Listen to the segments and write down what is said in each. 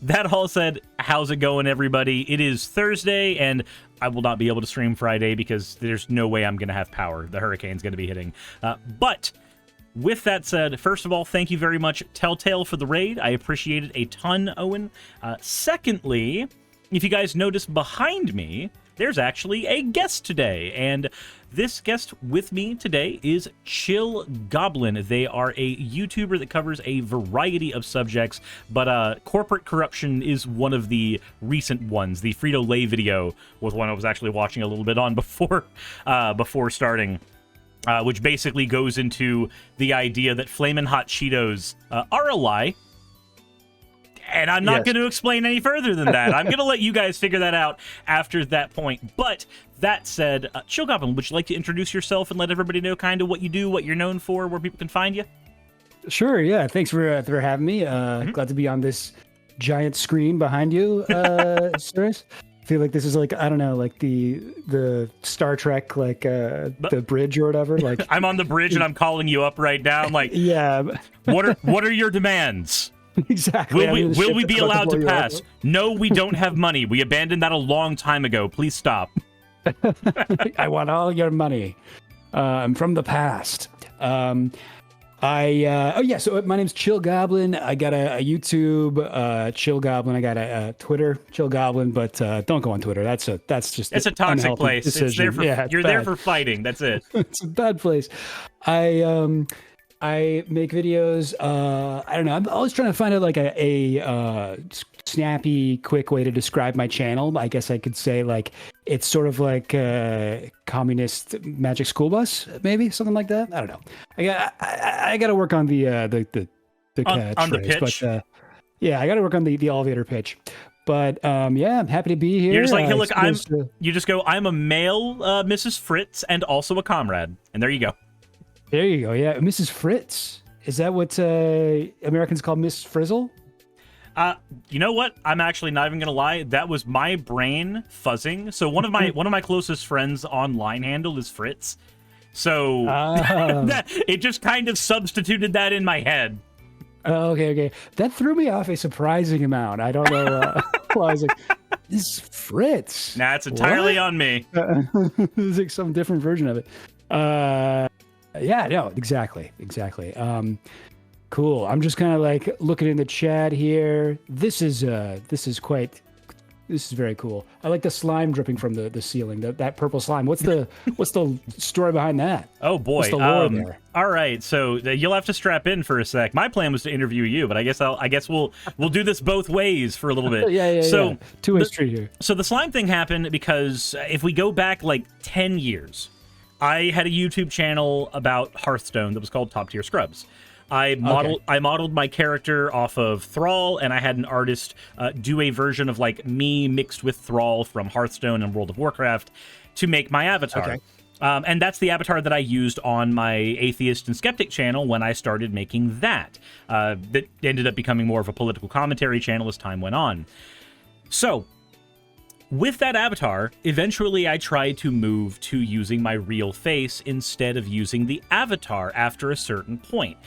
that all said, how's it going, everybody? It is Thursday, and I will not be able to stream Friday because there's no way I'm going to have power. The hurricane's going to be hitting. But with that said, first of all, thank you very much, Telltale, for the raid. I appreciate it a ton, Owen. Secondly, if you guys notice behind me, there's actually a guest today, and this guest with me today is Chill Goblin. They are a YouTuber that covers a variety of subjects, but corporate corruption is one of the recent ones. The Frito-Lay video was one I was actually watching a little bit on before starting, which basically goes into the idea that Flamin' Hot Cheetos are a lie. And I'm not going to explain any further than that. I'm going to let you guys figure that out after that point. But that said, Chill Goblin, would you like to introduce yourself and let everybody know kind of what you do, what you're known for, where people can find you? Sure, yeah. Thanks for having me. Glad to be on this giant screen behind you, Suris. I feel like this is like, I don't know, like the Star Trek, like the bridge or whatever. Like I'm on the bridge and I'm calling you up right now. I'm like, yeah. What are your demands? Exactly. Will we be allowed to pass? No, we don't have money. We abandoned that a long time ago. Please stop. I want all your money. I'm from the past. So my name's Chill Goblin. I got a YouTube, Chill Goblin. I got a Twitter, Chill Goblin, but don't go on Twitter. It's a toxic place. It's there for, you're there for fighting. That's it. It's a bad place. I make videos. I don't know. I'm always trying to find out like a snappy, quick way to describe my channel. I guess I could say like it's sort of like a communist Magic School Bus, maybe something like that. I don't know. I got to work on the pitch. But yeah, I got to work on the elevator pitch. But yeah, I'm happy to be here. You're just like, hey, look, you just go, I'm a male Mrs. Fritz and also a comrade, and there you go. There you go. Yeah, Mrs. Fritz. Is that what Americans call Miss Frizzle? You know what? I'm actually not even gonna lie. That was my brain fuzzing. So one of my closest friends' online handle is Fritz. So it just kind of substituted that in my head. Oh, okay. That threw me off a surprising amount. I don't know. Well, I was like, this is Fritz. Nah, it's entirely on me. It's like some different version of it. Yeah, no, exactly. Cool. I'm just kind of like looking in the chat here. This is very cool. I like the slime dripping from the ceiling. That purple slime. What's the story behind that? Oh boy. What's the lore there? All right. So you'll have to strap in for a sec. My plan was to interview you, but I guess we'll do this both ways for a little bit. Yeah. So two-way street here. So the slime thing happened because if we go back like 10 years. I had a YouTube channel about Hearthstone that was called Top Tier Scrubs. I modeled my character off of Thrall, and I had an artist do a version of like me mixed with Thrall from Hearthstone and World of Warcraft to make my avatar. Okay. And that's the avatar that I used on my Atheist and Skeptic channel when I started making that. That ended up becoming more of a political commentary channel as time went on. So with that avatar, eventually I tried to move to using my real face instead of using the avatar after a certain point.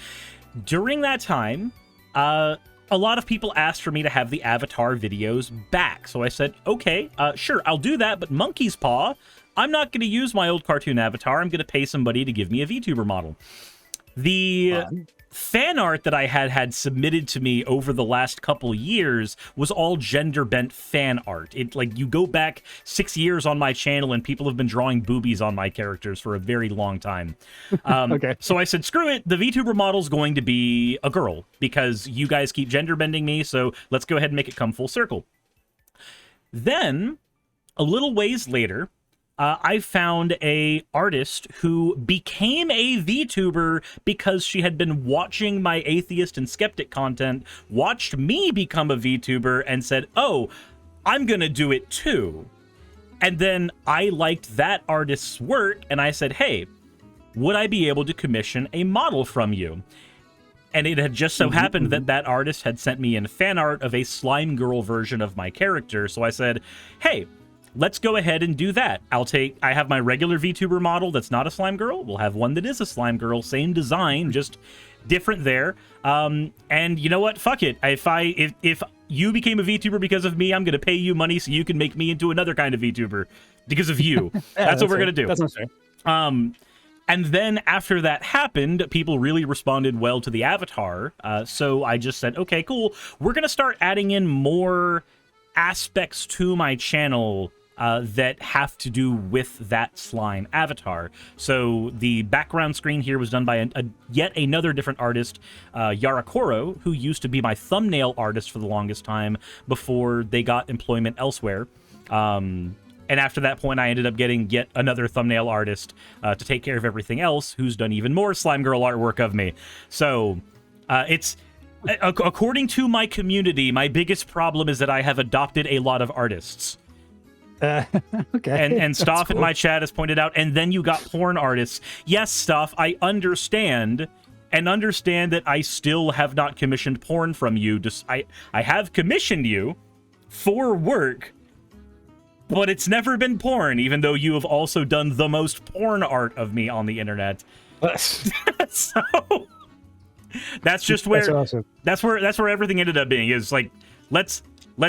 During that time, a lot of people asked for me to have the avatar videos back. So I said, okay, sure, I'll do that, but Monkey's Paw, I'm not going to use my old cartoon avatar. I'm going to pay somebody to give me a VTuber model. The fan art that I had submitted to me over the last couple years was all gender-bent fan art. It like you go back 6 years on my channel and people have been drawing boobies on my characters for a very long time. Okay. So I said, screw it, the VTuber model's going to be a girl because you guys keep gender-bending me, so let's go ahead and make it come full circle. Then, a little ways later, I found a artist who became a VTuber because she had been watching my Atheist and Skeptic content, watched me become a VTuber, and said, oh, I'm gonna do it too. And then I liked that artist's work, and I said, hey, would I be able to commission a model from you? And it had just so happened that that artist had sent me in fan art of a slime girl version of my character, so I said, hey, let's go ahead and do that. I have my regular VTuber model that's not a slime girl. We'll have one that is a slime girl. Same design, just different there. And you know what? Fuck it. If you became a VTuber because of me. I'm going to pay you money so you can make me into another kind of VTuber because of you. That's what we're going to do. That's not fair. And then after that happened, people really responded well to the avatar. So I just said, okay, cool. We're going to start adding in more aspects to my channel that have to do with that slime avatar. So the background screen here was done by yet another different artist, Yarakoro, who used to be my thumbnail artist for the longest time before they got employment elsewhere. And after that point, I ended up getting yet another thumbnail artist to take care of everything else, who's done even more Slime Girl artwork of me. So it's... according to my community, my biggest problem is that I have adopted a lot of artists. Okay. And Stoff in my chat has pointed out, and then you got porn artists. Yes, Stoff, I understand, and understand that I still have not commissioned porn from you. I have commissioned you for work, but it's never been porn, even though you have also done the most porn art of me on the internet. So that's just where that's awesome. that's where everything ended up being, is like, let's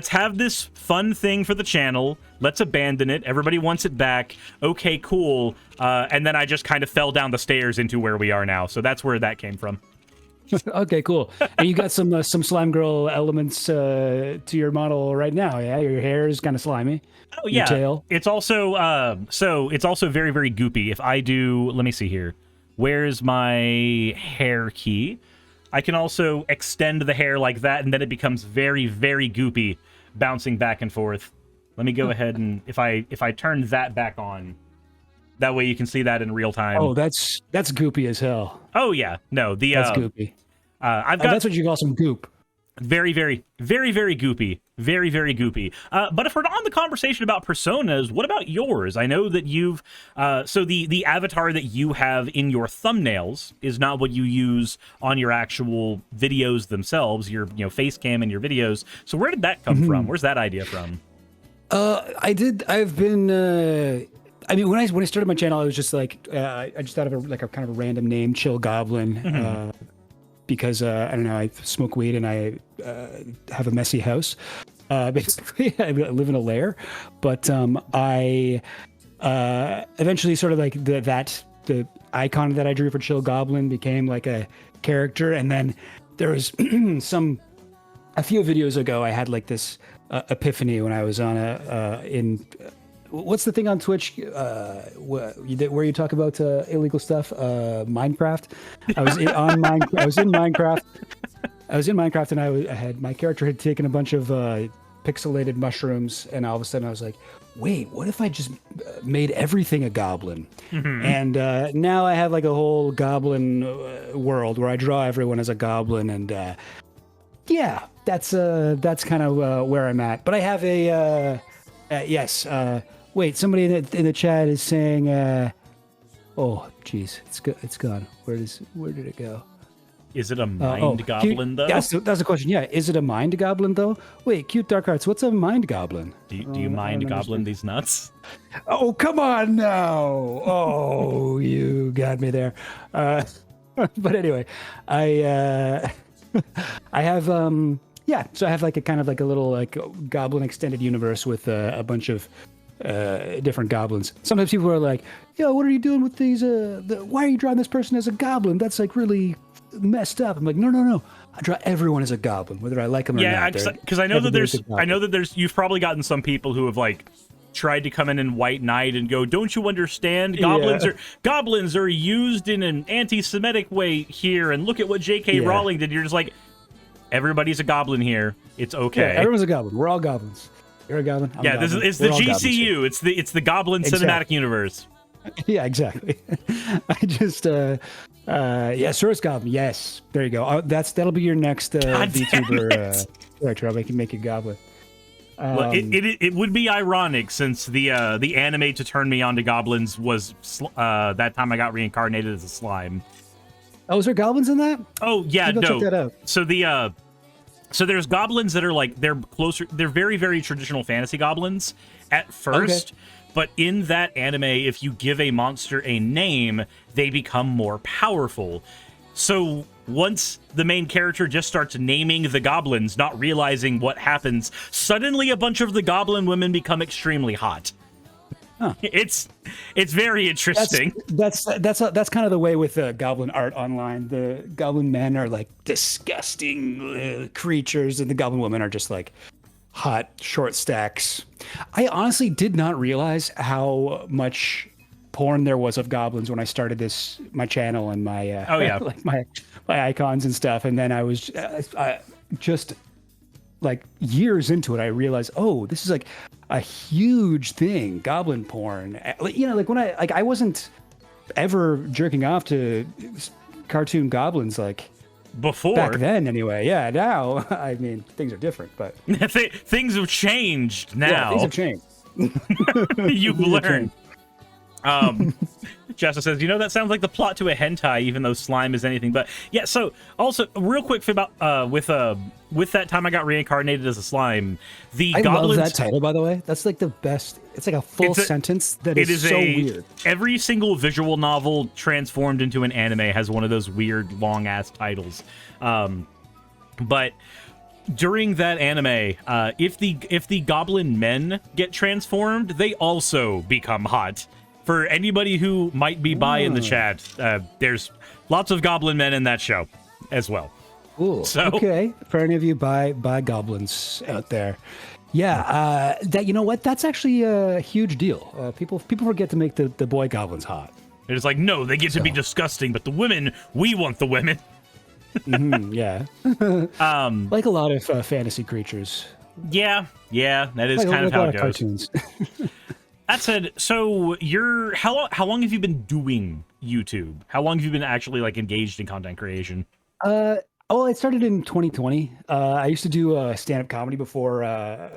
have this fun thing for the channel. Let's abandon it. Everybody wants it back. Okay, cool. And then I just kind of fell down the stairs into where we are now. So that's where that came from. Okay, cool. And you got some Slime Girl elements to your model right now. Yeah, your hair is kind of slimy. Oh yeah. Your tail. It's also it's also very, very goopy. If I do, let me see here. Where's my hair key? I can also extend the hair like that, and then it becomes very, very goopy, bouncing back and forth. Let me go ahead and if I turn that back on, that way you can see that in real time. Oh, that's goopy as hell. Oh yeah, no, That's goopy. I've got that's what you call some goop. very, very, very, very goopy. Very, very goopy. But if we're on the conversation about personas, what about yours? I know that you've... so the avatar that you have in your thumbnails is not what you use on your actual videos themselves, your face cam and your videos. So where did that come from? Where's that idea from? I've been... I mean, when I started my channel, I was just like... I just thought of a kind of a random name, Chill Goblin. Because I don't know, I smoke weed and I have a messy house. Basically, I live in a lair. But I eventually sort of like the icon that I drew for Chill Goblin became like a character, and then there was a few videos ago I had like this epiphany when I was on what's the thing on Twitch where you talk about illegal stuff? Minecraft. I was in Minecraft. I was in Minecraft, and my character had taken a bunch of pixelated mushrooms, and all of a sudden I was like, wait, what if I just made everything a goblin? And now I have like a whole goblin world where I draw everyone as a goblin, and yeah, that's kind of where I'm at. But I have yes. Wait, somebody in the chat is saying, oh, geez, it's gone. Where did it go? Is it a mind goblin, though? That's the question. Yeah, is it a mind goblin, though? Wait, Cute Dark Arts, what's a mind goblin? Do you mind goblin these nuts? Oh, come on now. Oh, you got me there. But anyway, I have... yeah, so I have like a kind of like a little like goblin extended universe with a bunch of different goblins. Sometimes people are like, "Yo, what are you doing with these? Why are you drawing this person as a goblin? That's like really messed up." I'm like, no. I draw everyone as a goblin, whether I like them or not. Yeah, because I know that there's you've probably gotten some people who have like tried to come in White Knight and go, "Don't you understand? Goblins are used in an anti-Semitic way here, and look at what J.K. Rowling did." You're just like, everybody's a goblin here. It's okay. Yeah, everyone's a goblin. We're all goblins. You're a goblin. I'm a goblin. It's the GCU. It's the Goblin Cinematic Universe. Yeah, exactly. I just Suris Goblin. Yes, there you go. That'll be your next VTuber character. I'll make you goblin. Well, it would be ironic since the anime to turn me on to goblins was that time I got reincarnated as a slime. Oh, is there goblins in that? Oh yeah, no. Check that out. So there's goblins that are like they're very, very traditional fantasy goblins at first, but in that anime, if you give a monster a name, they become more powerful. So once the main character just starts naming the goblins, not realizing what happens, suddenly a bunch of the goblin women become extremely hot. Huh. It's very interesting. That's kind of the way with goblin art online. The goblin men are like disgusting creatures, and the goblin women are just like hot short stacks. I honestly did not realize how much porn there was of goblins when I started my channel and my like my icons and stuff, and then I was just like years into it, I realized, oh, this is like a huge thing, goblin porn. You know, like when I wasn't ever jerking off to cartoon goblins like before back then anyway. Yeah, now I mean things are different, but things have changed now. Yeah, things have changed. You've learned. Jessa says, you know, that sounds like the plot to a hentai, even though slime is anything. But yeah, so also real quick about with that time I got reincarnated as a slime, I love that title, by the way. That's like the best. It's like a full sentence that is so weird. Every single visual novel transformed into an anime has one of those weird long ass titles. But during that anime, if the goblin men get transformed, they also become hot. For anybody who might be by in the chat, there's lots of goblin men in that show as well. Cool. So, okay, for any of you by goblins out there, yeah, that, you know what? That's actually a huge deal. People forget to make the boy goblins hot. It's like, no, they get to be disgusting, but the women, we want the women. Yeah. Like a lot of fantasy creatures. Yeah, that is like kind of how it goes. Cartoons. That said, so how long have you been doing YouTube? How long have you been actually like engaged in content creation? Well, it started in 2020. I used to do stand-up comedy before.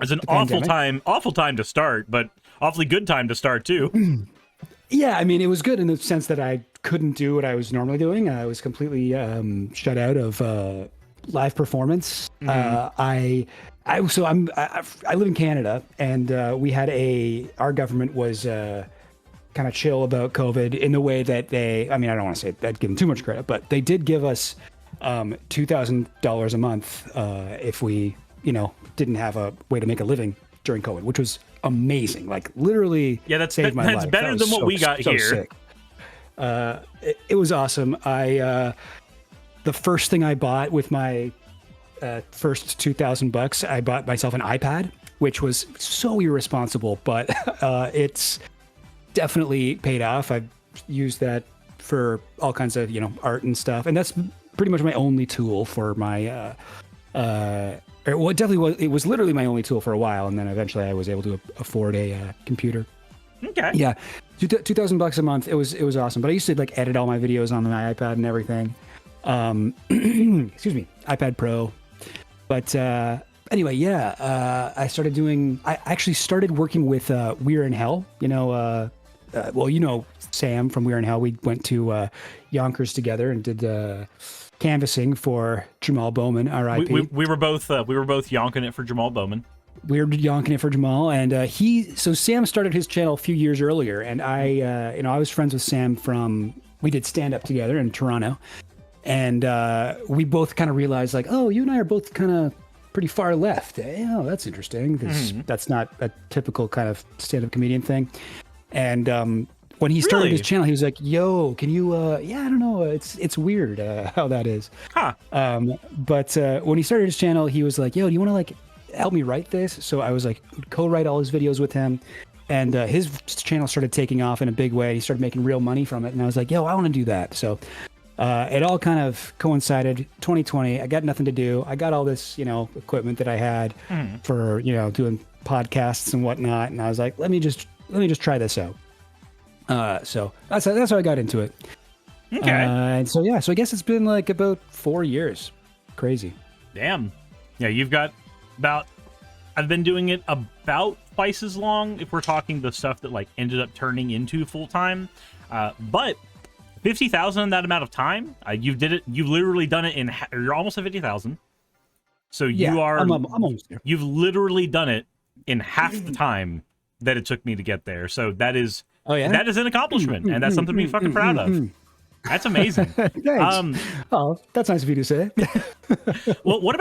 It's an awful time to start, but awfully good time to start too. Yeah, I mean, it was good in the sense that I couldn't do what I was normally doing. I was completely shut out of live performance. I live in Canada, and we had our government was kind of chill about COVID in the way that I don't want to say that, give them too much credit, but they did give us $2,000 a month if we, didn't have a way to make a living during COVID, which was amazing. Like literally, saved my life. That's better than what we got here. Sick. It was awesome. The first thing I bought with my first $2,000, I bought myself an iPad, which was so irresponsible, but it's definitely paid off. I've used that for all kinds of art and stuff, and that's pretty much my only tool for my it was literally my only tool for a while, and then eventually I was able to afford a computer. Okay. Yeah, $2,000 a month. It was awesome. But I used to like edit all my videos on my iPad and everything. Excuse me, iPad Pro. But anyway, yeah, I actually started working with We're in Hell. Sam from We're in Hell. We went to Yonkers together and did canvassing for Jamal Bowman, R.I.P. We were both yonking it for Jamal Bowman. We were yonking it for Jamal, and so Sam started his channel a few years earlier, and I was friends with Sam we did stand up together in Toronto. And we both kind of realized, like, oh, you and I are both kind of pretty far left. Oh, that's interesting, because that's not a typical kind of stand-up comedian thing. And when he started his channel, he was like, yo, can you, I don't know, it's weird how that is. Huh. But when he started his channel, he was like, yo, do you want to, like, help me write this? So I was like, co-write all his videos with him. And his channel started taking off in a big way. He started making real money from it. And I was like, yo, I want to do that. So it all kind of coincided. 2020, I got nothing to do. I got all this, equipment that I had for, doing podcasts and whatnot. And I was like, let me just try this out. So that's how I got into it. Okay. And so I guess it's been like about 4 years. Crazy. Damn. Yeah, you've got I've been doing it about twice as long if we're talking the stuff that like ended up turning into full time. But 50,000 in that amount of time, you've literally done it you're almost at 50,000. So I'm almost there. You've literally done it in half the time that it took me to get there. So that is an accomplishment, and that's something to be fucking proud of. That's amazing. Thanks. Oh, that's nice of you to say. Well, what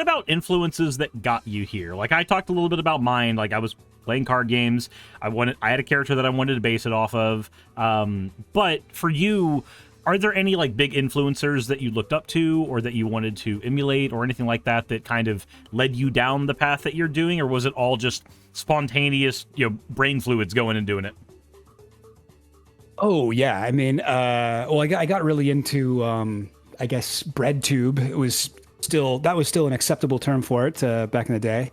about influences that got you here? Like, I talked a little bit about mine. Like, I was playing card games. I had a character that I wanted to base it off of. But for you, are there any like big influencers that you looked up to or that you wanted to emulate or anything like that that kind of led you down the path that you're doing? Or was it all just spontaneous, brain fluids going and doing it? Oh yeah, I mean, well, I got really into, I guess, BreadTube. That was still an acceptable term for it back in the day.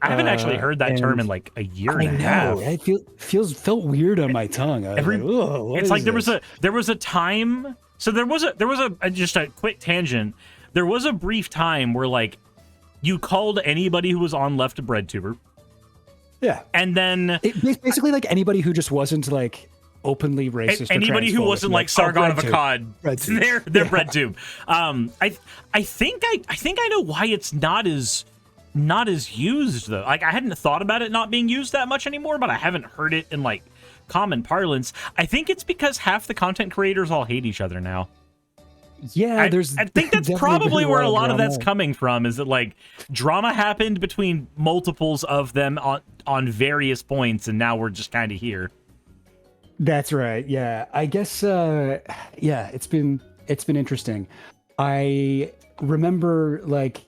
I haven't actually heard that term in like a year and a half. It felt weird on my tongue. There was a time. So there was a just a quick tangent. There was a brief time where like you called anybody who was on left a breadtuber. Yeah, and then basically like anybody who just wasn't like openly racist. Anybody who wasn't like Sargon of Akkad, they're breadtube. I think I know why it's not as used though. Like I hadn't thought about it not being used that much anymore, but I haven't heard it in like common parlance. I think it's because half the content creators all hate each other now. Yeah, I think that's probably where a lot of that's coming from. Is that like drama happened between multiples of them on various points, and now we're just kind of here. That's right. Yeah, I guess. Yeah, it's been interesting. I remember like.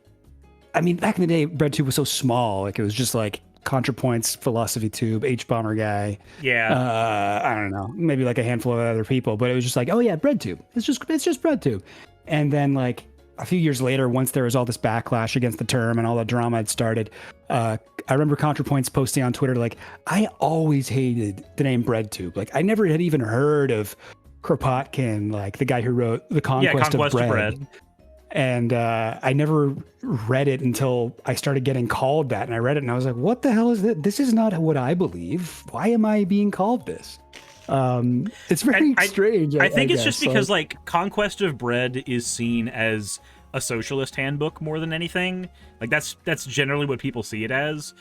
I mean, back in the day, BreadTube was so small. Like, it was just like ContraPoints, Philosophy Tube, H-Bomber Guy. Yeah. I don't know. Maybe like a handful of other people. But it was just like, oh, yeah, BreadTube. It's just BreadTube. And then, like, a few years later, once there was all this backlash against the term and all the drama had started, I remember ContraPoints posting on Twitter, like, I always hated the name BreadTube. Like, I never had even heard of Kropotkin, like, the guy who wrote The Conquest of Bread. And I never read it until I started getting called that. And I read it and I was like, what the hell is this? This is not what I believe. Why am I being called this? It's very strange. I think it's just because like Conquest of Bread is seen as a socialist handbook more than anything. Like that's generally what people see it as.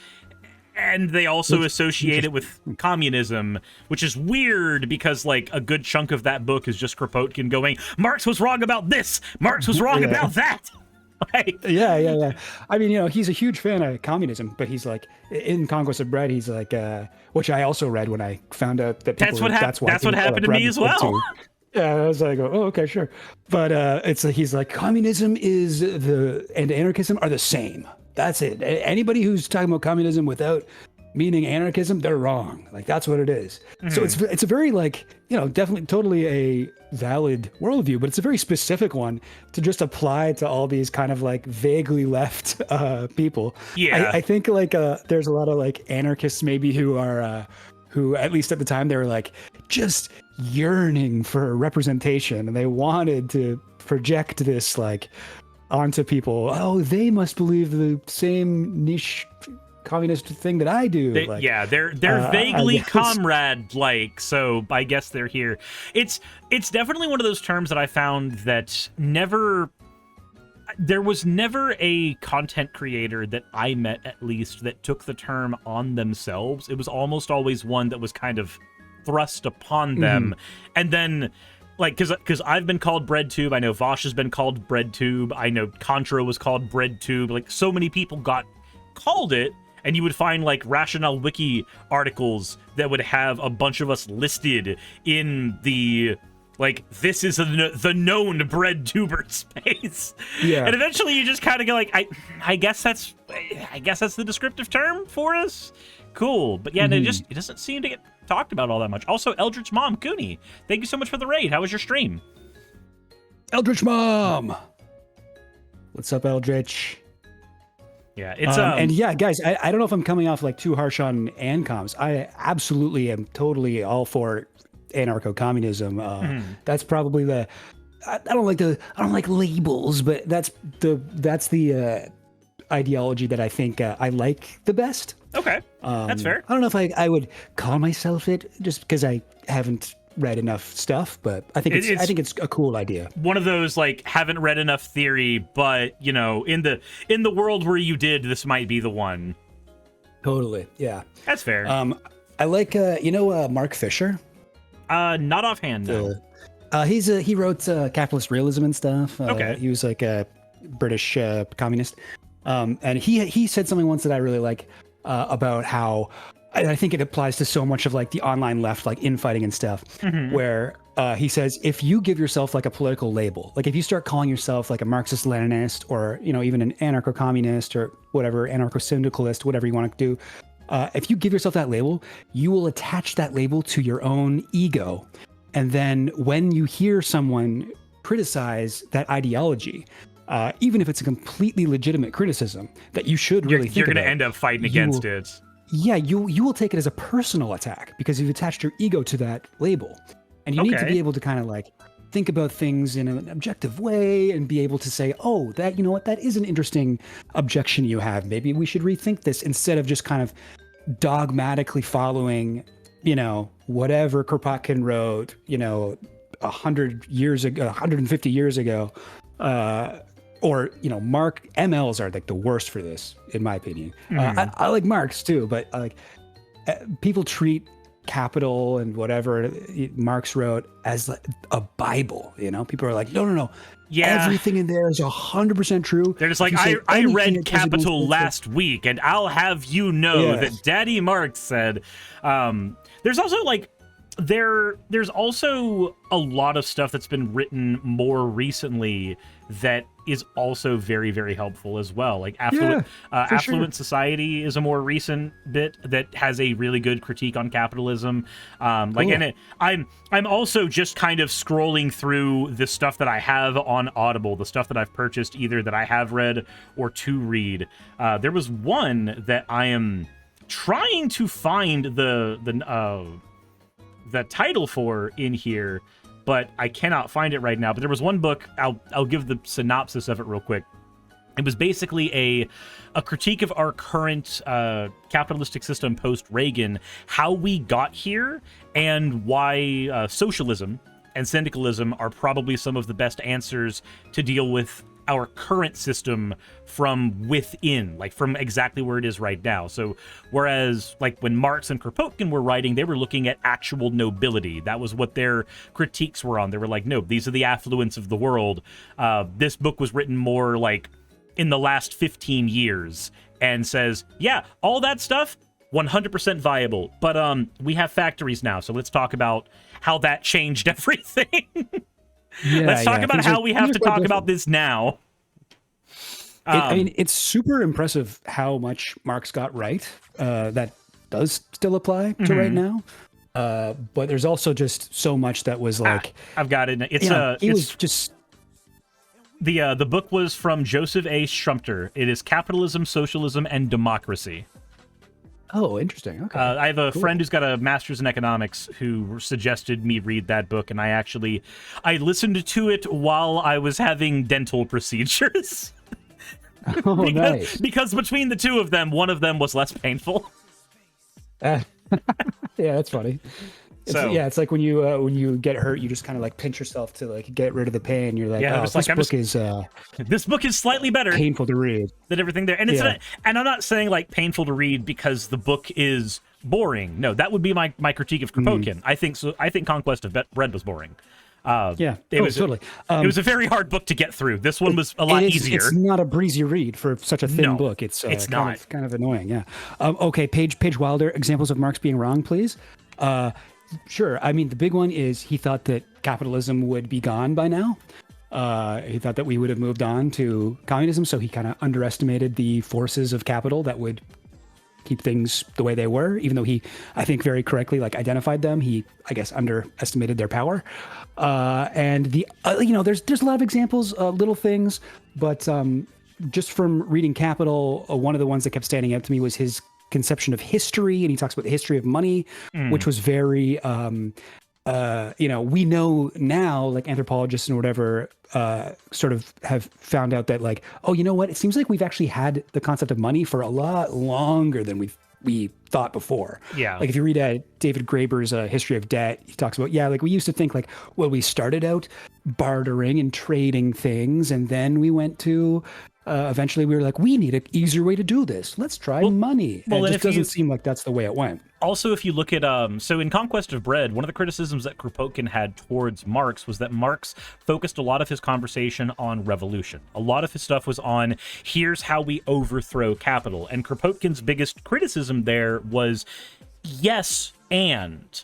And they also associate it with communism, which is weird because, like, a good chunk of that book is just Kropotkin going, Marx was wrong about this! Marx was wrong about that! Like, yeah. I mean, he's a huge fan of communism, but he's like, in Conquest of Bread, he's like, which I also read when I found out that that's what happened to me as well. Yeah, I was like, oh, okay, sure. But he's like, communism and anarchism are the same. That's it. Anybody who's talking about communism without meaning anarchism, they're wrong. Like, that's what it is. Mm-hmm. So it's a very, like, definitely totally a valid worldview, but it's a very specific one to just apply to all these kind of like vaguely left people. Yeah. I think like there's a lot of like anarchists maybe who are who at least at the time they were like just yearning for representation and they wanted to project this like onto people. Oh, they must believe the same niche communist thing that I do. They're vaguely comrade-like, so I guess they're here. It's definitely one of those terms that I found that there was never a content creator that I met, at least, that took the term on themselves. It was almost always one that was kind of thrust upon them. And then, like, because I've been called BreadTube, I know Vosh has been called BreadTube, I know Contra was called BreadTube, like, so many people got called it, and you would find, like, Rationale Wiki articles that would have a bunch of us listed in the, like, this is the known BreadTuber space. Yeah. And eventually you just kind of go, like, I guess that's the descriptive term for us? Cool. But yeah, it doesn't seem to get talked about all that much. Also, Eldritch Mom, Cooney, thank you so much for the raid. How was your stream? Eldritch Mom! What's up, Eldritch? Yeah, it's and yeah, guys, I don't know if I'm coming off like too harsh on ANCOMs. I absolutely am totally all for anarcho-communism. That's probably I don't like labels, but that's the ideology that I think I like the best. Okay, that's fair. I don't know if I would call myself it just because I haven't read enough stuff, but I think it's a cool idea. One of those like haven't read enough theory, but in the world where you did, this might be the one. Totally, yeah. That's fair. I like Mark Fisher. Not offhand, no. He wrote capitalist realism and stuff. Okay. He was like a British communist, and he said something once that I really like about how, and I think it applies to so much of like the online left, like infighting and stuff, where he says if you give yourself like a political label, like if you start calling yourself like a Marxist-Leninist or even an anarcho-communist or whatever, anarcho-syndicalist, whatever you want to do, if you give yourself that label, you will attach that label to your own ego. And then when you hear someone criticize that ideology, even if it's a completely legitimate criticism that you should really think about, you're going to end up fighting against it. Yeah, you will take it as a personal attack because you've attached your ego to that label. And you need to be able to kind of like think about things in an objective way and be able to say, oh, that, you know what, that is an interesting objection you have. Maybe we should rethink this, instead of just kind of dogmatically following, whatever Kropotkin wrote, 100 years ago, 150 years ago, or Mark MLs are like the worst for this, in my opinion. I like Marx too, but like people treat Capital and whatever Marx wrote as like a Bible. People are like, no. Yeah, everything in there is 100% true. They're just like, I read Capital last week, and I'll have you know that Daddy Marx said. There's also like, there's also a lot of stuff that's been written more recently that is also very, very helpful as well. Like Affluent Society is a more recent bit that has a really good critique on capitalism. And I'm also just kind of scrolling through the stuff that I have on Audible, the stuff that I've purchased either that I have read or to read. There was one that I am trying to find the title for in here, but I cannot find it right now. But there was one book, I'll give the synopsis of it real quick. It was basically a critique of our current capitalistic system post-Reagan, how we got here, and why socialism and syndicalism are probably some of the best answers to deal with our current system from within, like from exactly where it is right now. So whereas like when Marx and Kropotkin were writing, they were looking at actual nobility. That was what their critiques were on. They were like, no, these are the affluents of the world. This book was written more like in the last 15 years and says, yeah, all that stuff, 100% viable. But we have factories now, so let's talk about how that changed everything. Let's talk about how we have to talk about this now. I mean, it's super impressive how much Marx got right. That does still apply to right now. But there's also just so much that was like... I've got it. The book was from Joseph A. Schumpeter. It is Capitalism, Socialism, and Democracy. Oh, interesting. Okay. I have a friend who's got a master's in economics who suggested me read that book, and I listened to it while I was having dental procedures. Because between the two of them, one of them was less painful. Yeah, that's funny. It's like when you get hurt, you just kind of like pinch yourself to like get rid of the pain. You're like, this book is slightly better, painful to read than everything there. And and I'm not saying like painful to read because the book is boring. No, that would be my critique of Kropotkin. I think Conquest of Bread was boring. It was totally. It was a very hard book to get through. This one was a lot easier. It's not a breezy read for such a thin book. It's not kind of annoying. Yeah. Okay, Paige Wilder. Examples of Marx being wrong, please. Sure. I mean, the big one is he thought that capitalism would be gone by now. He thought that we would have moved on to communism, so he kind of underestimated the forces of capital that would keep things the way they were, even though he, I think very correctly, like identified them. He, I guess, underestimated their power. And there's a lot of examples, little things, but just from reading Capital, one of the ones that kept standing out to me was his conception of history, and he talks about the history of money, which was very we know now, like anthropologists and whatever sort of have found out that like, oh, you know what, it seems like we've actually had the concept of money for a lot longer than we thought before. Like if you read David Graeber's History of Debt, he talks about, like we used to think like, well, we started out bartering and trading things, and then we went to eventually we were like, we need an easier way to do this. Let's try money. And it just doesn't seem like that's the way it went. Also, if you look at, so in Conquest of Bread, one of the criticisms that Kropotkin had towards Marx was that Marx focused a lot of his conversation on revolution. A lot of his stuff was on, here's how we overthrow capital. And Kropotkin's biggest criticism there was, yes, and...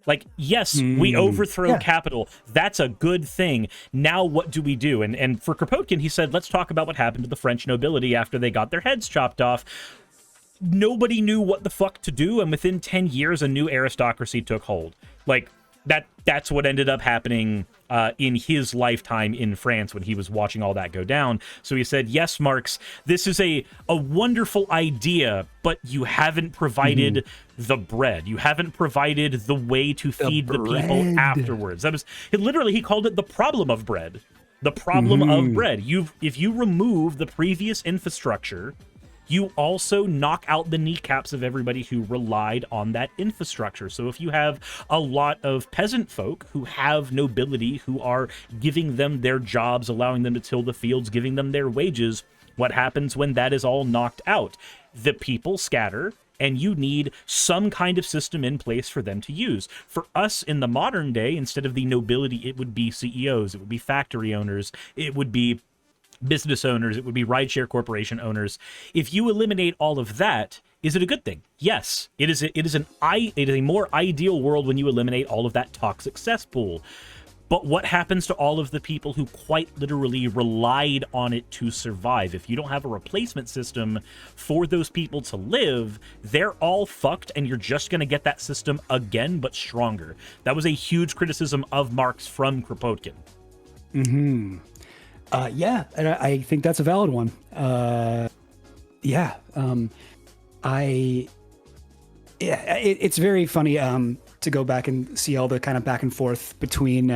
Like, yes, we overthrow capital. That's a good thing. Now what do we do? And for Kropotkin, he said, let's talk about what happened to the French nobility after they got their heads chopped off. Nobody knew what the fuck to do, and within 10 years, a new aristocracy took hold. Like, that's what ended up happening in his lifetime in France when he was watching all that go down. So he said, yes, Marx, this is a wonderful idea, but you haven't provided the bread. You haven't provided the way to feed the people afterwards. He called it the problem of bread. The problem of bread. If you remove the previous infrastructure, you also knock out the kneecaps of everybody who relied on that infrastructure. So if you have a lot of peasant folk who have nobility, who are giving them their jobs, allowing them to till the fields, giving them their wages, what happens when that is all knocked out? The people scatter, and you need some kind of system in place for them to use. For us in the modern day, instead of the nobility, it would be CEOs, it would be factory owners, it would be business owners, it would be rideshare corporation owners. If you eliminate all of that, is it a good thing? Yes, it is a more ideal world when you eliminate all of that toxic cesspool. But what happens to all of the people who quite literally relied on it to survive? If you don't have a replacement system for those people to live, they're all fucked, and you're just going to get that system again, but stronger. That was a huge criticism of Marx from Kropotkin. Yeah, and I think that's a valid one. It's very funny to go back and see all the kind of back and forth between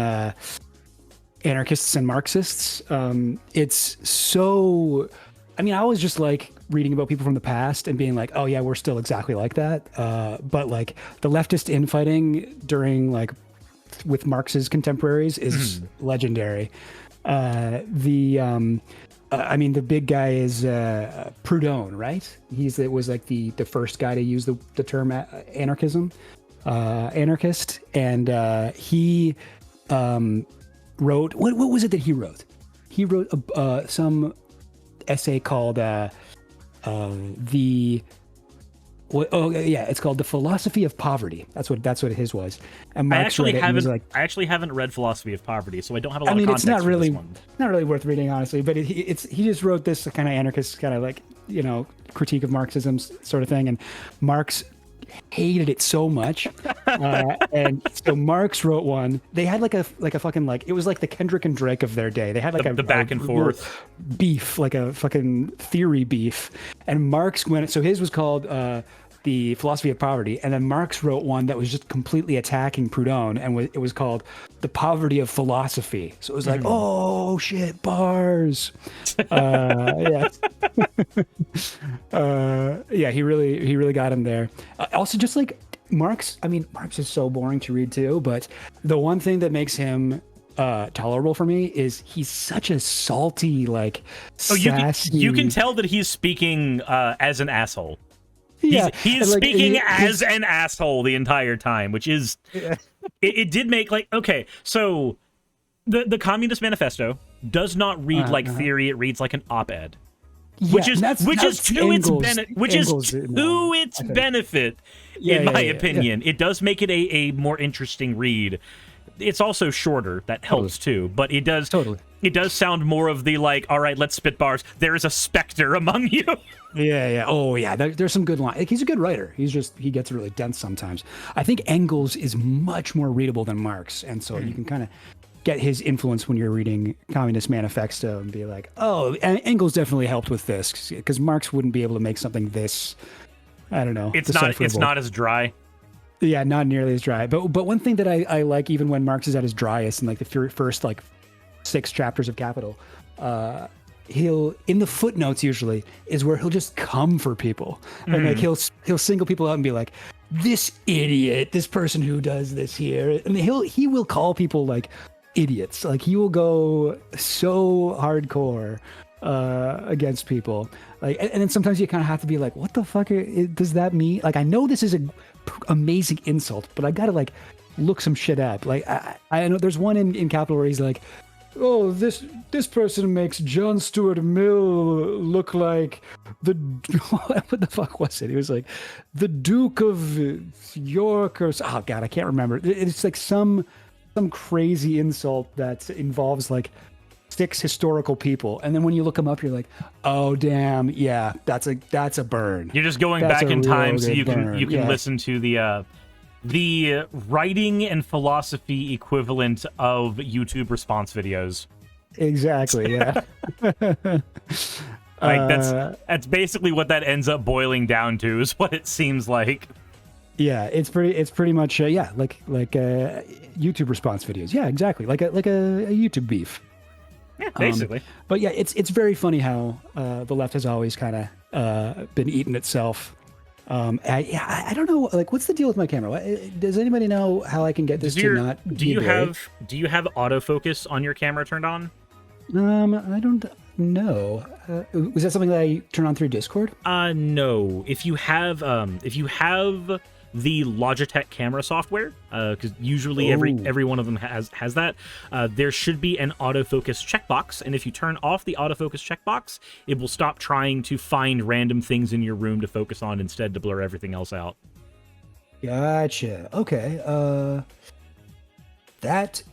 anarchists and Marxists. It's so... I mean, I was just like reading about people from the past and being like, oh yeah, we're still exactly like that. But like the leftist infighting during like with Marx's contemporaries is legendary. I mean, the big guy is Proudhon, right? It was like the first guy to use the term anarchism, anarchist, and he wrote what was it that he wrote? He wrote some essay called it's called The Philosophy of Poverty. That's what his was. And Marx I actually haven't read Philosophy of Poverty, so I don't have a lot of context. It's not for really this one. Not really worth reading, honestly. But he just wrote this kind of anarchist kind of like, you know, critique of Marxism sort of thing, and Marx hated it so much, and so Marx wrote one. They had like a fucking like, it was like the Kendrick and Drake of their day. They had like the back and forth beef, like a fucking theory beef. And Marx went, so his was called The Philosophy of Poverty, and then Marx wrote one that was just completely attacking Proudhon, and it was called The Poverty of Philosophy. So it was like, oh shit, bars. Yeah. Yeah, he really got him there. Also, just like Marx, I mean, Marx is so boring to read too, but the one thing that makes him tolerable for me is he's such a salty, like, sassy... you can tell that he's speaking as an asshole. Yeah, he's like, speaking as an asshole the entire time, which is it did make like, okay, so the Communist Manifesto does not read like theory; it reads like an op-ed, which is to its benefit, in my opinion. It does make it a more interesting read. It's also shorter, that helps too, but it does sound more of the like, all right, let's spit bars. There is a specter among you. Yeah. Oh, yeah. There's some good lines. Like, he's a good writer. He gets really dense sometimes. I think Engels is much more readable than Marx, and so you can kind of get his influence when you're reading Communist Manifesto and be like, oh, Engels definitely helped with this, because Marx wouldn't be able to make something this, I don't know. It's not as dry. Yeah, not nearly as dry. But one thing that I like, even when Marx is at his driest in like the first like 6 chapters of Capital, he'll, in the footnotes usually, is where he'll just come for people. And like he'll single people out and be like, this idiot, this person who does this here. And he will call people like idiots. Like he will go so hardcore against people. Like, and then sometimes you kind of have to be like, what the fuck does that mean? Like, I know this is a amazing insult, but I gotta like look some shit up. Like, I know there's one in Capital where he's like, oh, this person makes John Stuart Mill look like the what the fuck was it? He was like the Duke of York or oh god, I can't remember. It's like some crazy insult that involves like 6 historical people, and then when you look them up, you're like, oh damn, yeah, that's a burn. You're just going That's back a in time real so you good can burn. you can Yeah. listen to the writing and philosophy equivalent of YouTube response videos. Exactly, yeah. Like that's basically what that ends up boiling down to, is what it seems like. Yeah, it's pretty much yeah, like YouTube response videos. Yeah, exactly, like a YouTube beef. Yeah, basically. But yeah, it's very funny how the left has always kind of been eating itself. I don't know, like, what's the deal with my camera? Does anybody know how I can get this to not do be you gray? have autofocus on your camera turned on? I don't know. Was that something that I turn on through Discord? No. If you have the Logitech camera software, because usually every one of them has that, there should be an autofocus checkbox, and if you turn off the autofocus checkbox, it will stop trying to find random things in your room to focus on, instead to blur everything else out. Gotcha. Okay. That's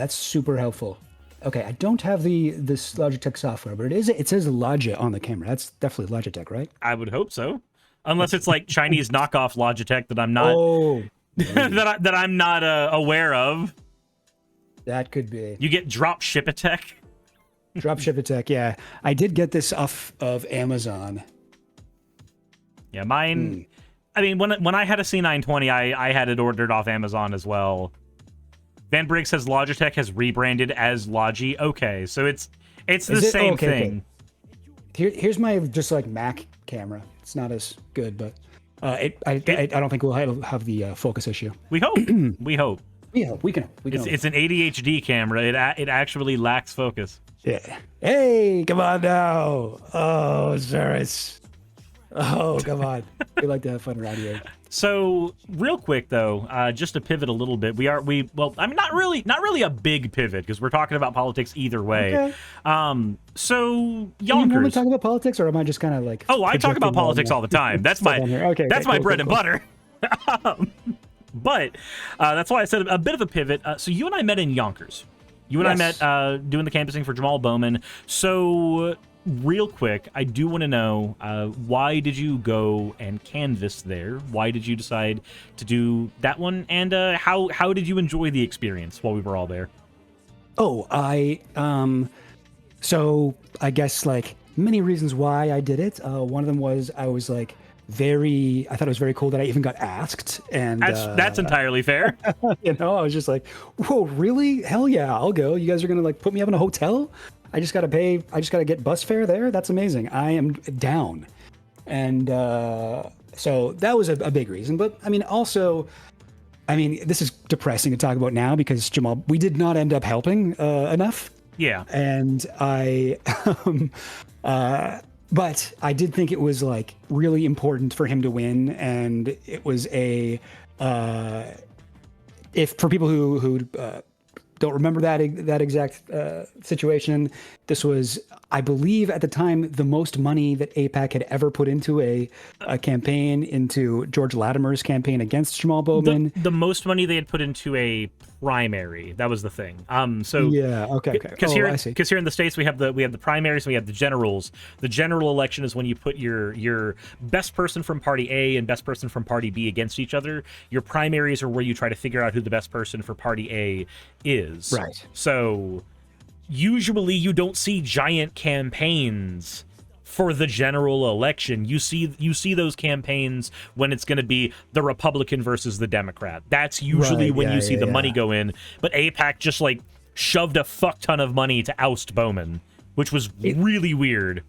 super helpful. Okay, I don't have this Logitech software, but it says Logi on the camera. That's definitely Logitech, right? I would hope so. Unless it's like Chinese knockoff Logitech that I'm not that I'm not aware of. That could be. You get Dropship-a-tech. Dropship-a-tech, yeah. I did get this off of Amazon. Yeah, mine. I mean, when I had a C920, I had it ordered off Amazon as well. Van Briggs says Logitech has rebranded as Logi. Okay, so it's the same thing. Okay. Here's my just like Mac camera. It's not as good, but I don't think we'll have the focus issue. We hope. We hope. We can. It's an ADHD camera. It actually lacks focus. Yeah. Hey, come on now. Oh, Suris. Oh, come on. We like to have fun around here. So, real quick though, just to pivot a little bit, I mean, not really a big pivot, because we're talking about politics either way. Okay. So Do you normally Yonkers. talk about politics, or am I just kind of like? Oh, I talk about projecting politics all the time. That's my bread and butter. But that's why I said a bit of a pivot. So you and I met in Yonkers. You and I met doing the canvassing for Jamal Bowman. So real quick, I do want to know, why did you go and canvass there? Why did you decide to do that one? And how did you enjoy the experience while we were all there? Oh, so I guess like many reasons why I did it. One of them was I was like I thought it was very cool that I even got asked, and that's entirely fair. I was just like, whoa, really? Hell yeah, I'll go. You guys are gonna like put me up in a hotel? I just gotta get bus fare there? That's amazing. I am down. And so that was a big reason. But I mean, also, this is depressing to talk about now because Jamal, we did not end up helping enough. Yeah. And but I did think it was like really important for him to win. And it was if for people who don't remember that exact situation, this was, I believe at the time, the most money that AIPAC had ever put into a campaign, into George Latimer's campaign against Jamal Bowman. The most money they had put into a primary. That was the thing. So yeah, okay. Because here in the States we have the primaries and we have the generals. The general election is when you put your best person from party A and best person from party B against each other. Your primaries are where you try to figure out who the best person for party A is. Right. So usually you don't see giant campaigns for the general election. You see those campaigns when it's going to be the Republican versus the Democrat. That's usually when you see the money go in. But AIPAC just like shoved a fuck ton of money to oust Bowman, which was really weird.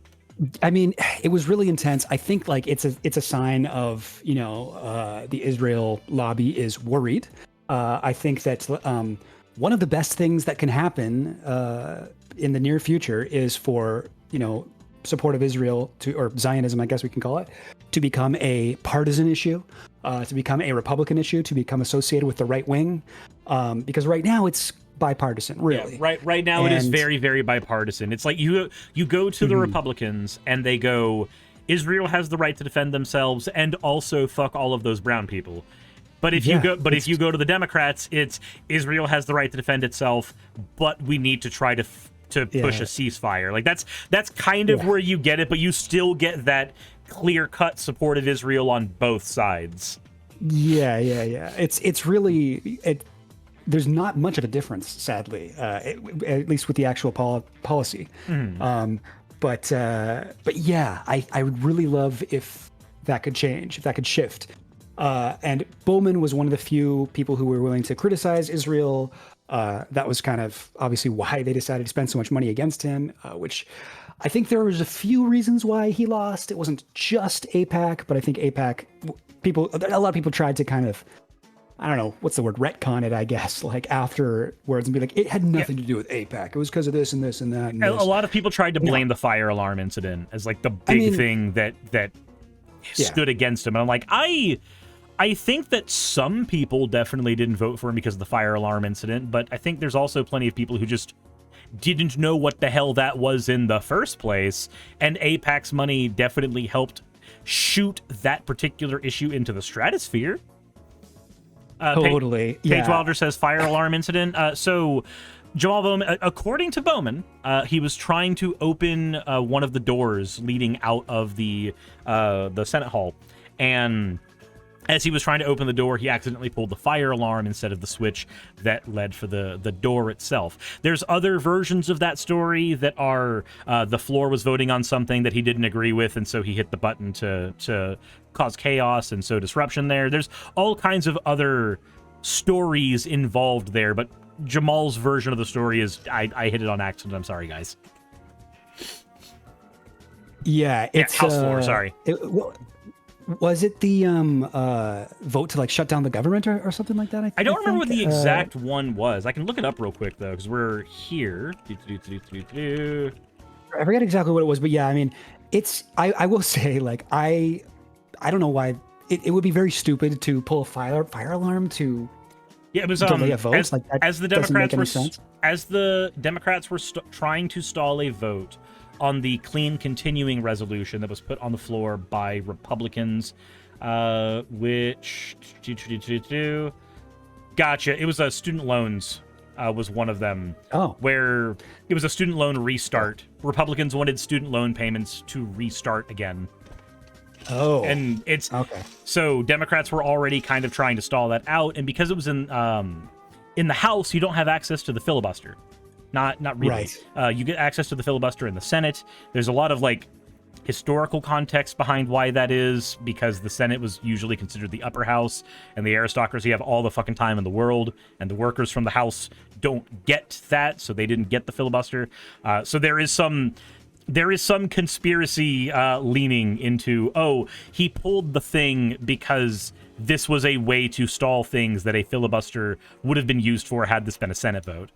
I mean, it was really intense. I think like it's a sign of, the Israel lobby is worried. I think that one of the best things that can happen in the near future is for support of Israel or Zionism, I guess we can call it, to become a partisan issue, to become a Republican issue, to become associated with the right wing, because right now it's bipartisan, really. Yeah, right now it is very, very bipartisan. It's like you go to the Republicans and they go, Israel has the right to defend themselves and also fuck all of those brown people. But if you go to the Democrats, it's Israel has the right to defend itself, but we need to try to push a ceasefire. Like that's kind of where you get it, but you still get that clear-cut support of Israel on both sides. Yeah. It's really there's not much of a difference, sadly, at least with the actual policy. But yeah, I would really love if that could change, if that could shift. And Bowman was one of the few people who were willing to criticize Israel. That was kind of obviously why they decided to spend so much money against him, which I think there was a few reasons why he lost. It wasn't just AIPAC, but I think AIPAC a lot of people tried to kind of, I don't know, what's the word, retcon it, I guess, like afterwards and be like, it had nothing to do with AIPAC. It was because of this and this and that. And a lot of people tried to blame the fire alarm incident as like the big thing that stood against him. And I'm like, I think that some people definitely didn't vote for him because of the fire alarm incident, but I think there's also plenty of people who just didn't know what the hell that was in the first place, and AIPAC's money definitely helped shoot that particular issue into the stratosphere. Totally. Paige Wilder says fire alarm incident. So Jamal Bowman, according to Bowman, he was trying to open one of the doors leading out of the Senate hall, and as he was trying to open the door, he accidentally pulled the fire alarm instead of the switch that led for the door itself. There's other versions of that story that are the floor was voting on something that he didn't agree with, and so he hit the button to cause chaos and so disruption there. There's all kinds of other stories involved there, but Jamal's version of the story is I hit it on accident. I'm sorry, guys. Yeah, it's House floor. Sorry. Was it the vote to like shut down the government or something like that? I don't remember what the exact one was. I can look it up real quick though, because we're here. I forget exactly what it was, but yeah, I mean, it's. I will say, like, I don't know why it would be very stupid to pull a fire alarm to. Yeah, it was delay a vote. As the Democrats were trying to stall a vote on the clean continuing resolution that was put on the floor by Republicans, which gotcha. It was student loans was one of them. Oh, where it was a student loan restart. Republicans wanted student loan payments to restart again. Oh, and it's okay. So Democrats were already kind of trying to stall that out, and because it was in the House, you don't have access to the filibuster. Not really. Right. You get access to the filibuster in the Senate. There's a lot of like historical context behind why that is, because the Senate was usually considered the upper house, and the aristocracy have all the fucking time in the world, and the workers from the House don't get that, so they didn't get the filibuster. So there is some conspiracy leaning into, oh, he pulled the thing because this was a way to stall things that a filibuster would have been used for had this been a Senate vote.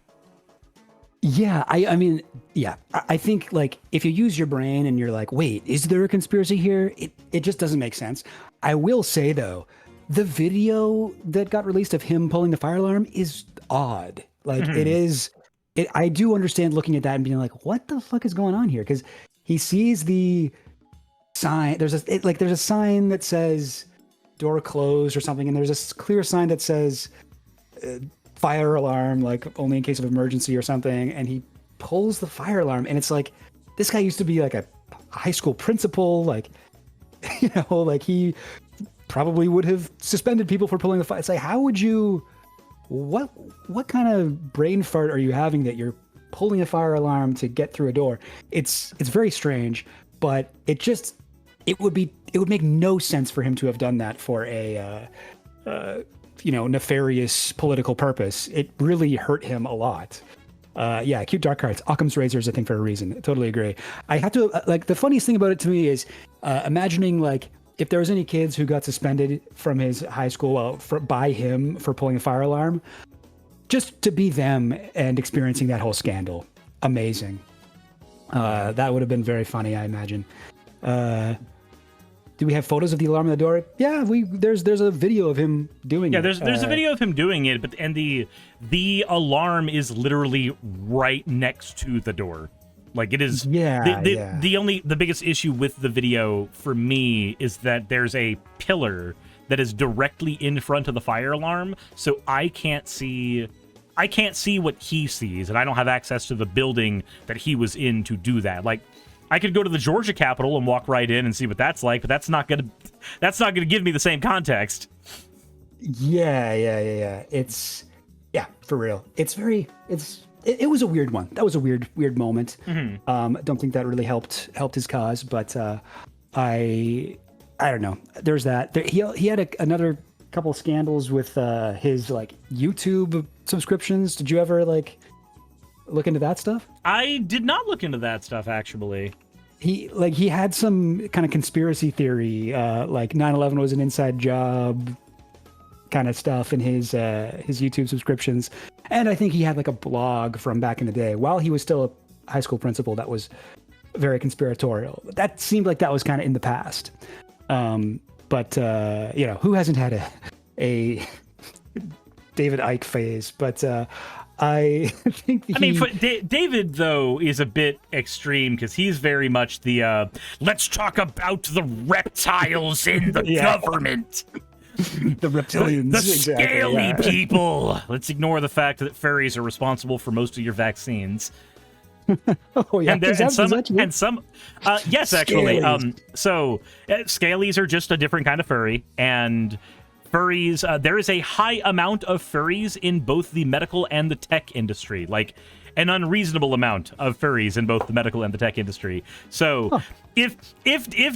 Yeah, I mean, yeah, I think like if you use your brain and you're like, wait, is there a conspiracy here? It just doesn't make sense. I will say though, the video that got released of him pulling the fire alarm is odd. Like I do understand looking at that and being like, what the fuck is going on here? Because he sees the sign. There's a sign that says door closed or something, and there's a clear sign that says fire alarm, like only in case of emergency or something, and he pulls the fire alarm, and it's like, this guy used to be like a high school principal, like, you know, like he probably would have suspended people for pulling the fire. It's like, how would you, what kind of brain fart are you having that you're pulling a fire alarm to get through a door? It's very strange, but it would make no sense for him to have done that for a nefarious political purpose. It really hurt him a lot. Yeah, cute dark cards. Occam's razors, I think, for a reason. I totally agree. I have to, like, the funniest thing about it to me is imagining, like, if there was any kids who got suspended from his high school by him for pulling a fire alarm, just to be them and experiencing that whole scandal. Amazing. That would have been very funny, I imagine. Do we have photos of the alarm on the door? Yeah, there's a video of him doing it. Yeah, there's a video of him doing it, but the alarm is literally right next to the door. Like it is. Yeah. The biggest issue with the video for me is that there's a pillar that is directly in front of the fire alarm, so I can't see what he sees, and I don't have access to the building that he was in to do that. Like, I could go to the Georgia Capitol and walk right in and see what that's like, but that's not gonna give me the same context. Yeah. It's for real. It was a weird one. That was a weird moment. Mm-hmm. I don't think that really helped his cause, but I don't know. There's that. He had another couple scandals with his like YouTube subscriptions. Did you ever like look into that stuff? I did not look into that stuff, actually. He had some kind of conspiracy theory, like 9/11 was an inside job kind of stuff in his YouTube subscriptions. And I think he had like a blog from back in the day while he was still a high school principal that was very conspiratorial. That seemed like that was kind of in the past. But who hasn't had a David Icke phase? But I think David, though, is a bit extreme because he's very much the let's talk about the reptiles in the government. The reptilians. The scaly people. Let's ignore the fact that furries are responsible for most of your vaccines. Oh, yeah. Yes, actually. So scalies are just a different kind of furry, and furries, there is a high amount of furries in both the medical and the tech industry, like an unreasonable amount of furries in both the medical and the tech industry. So if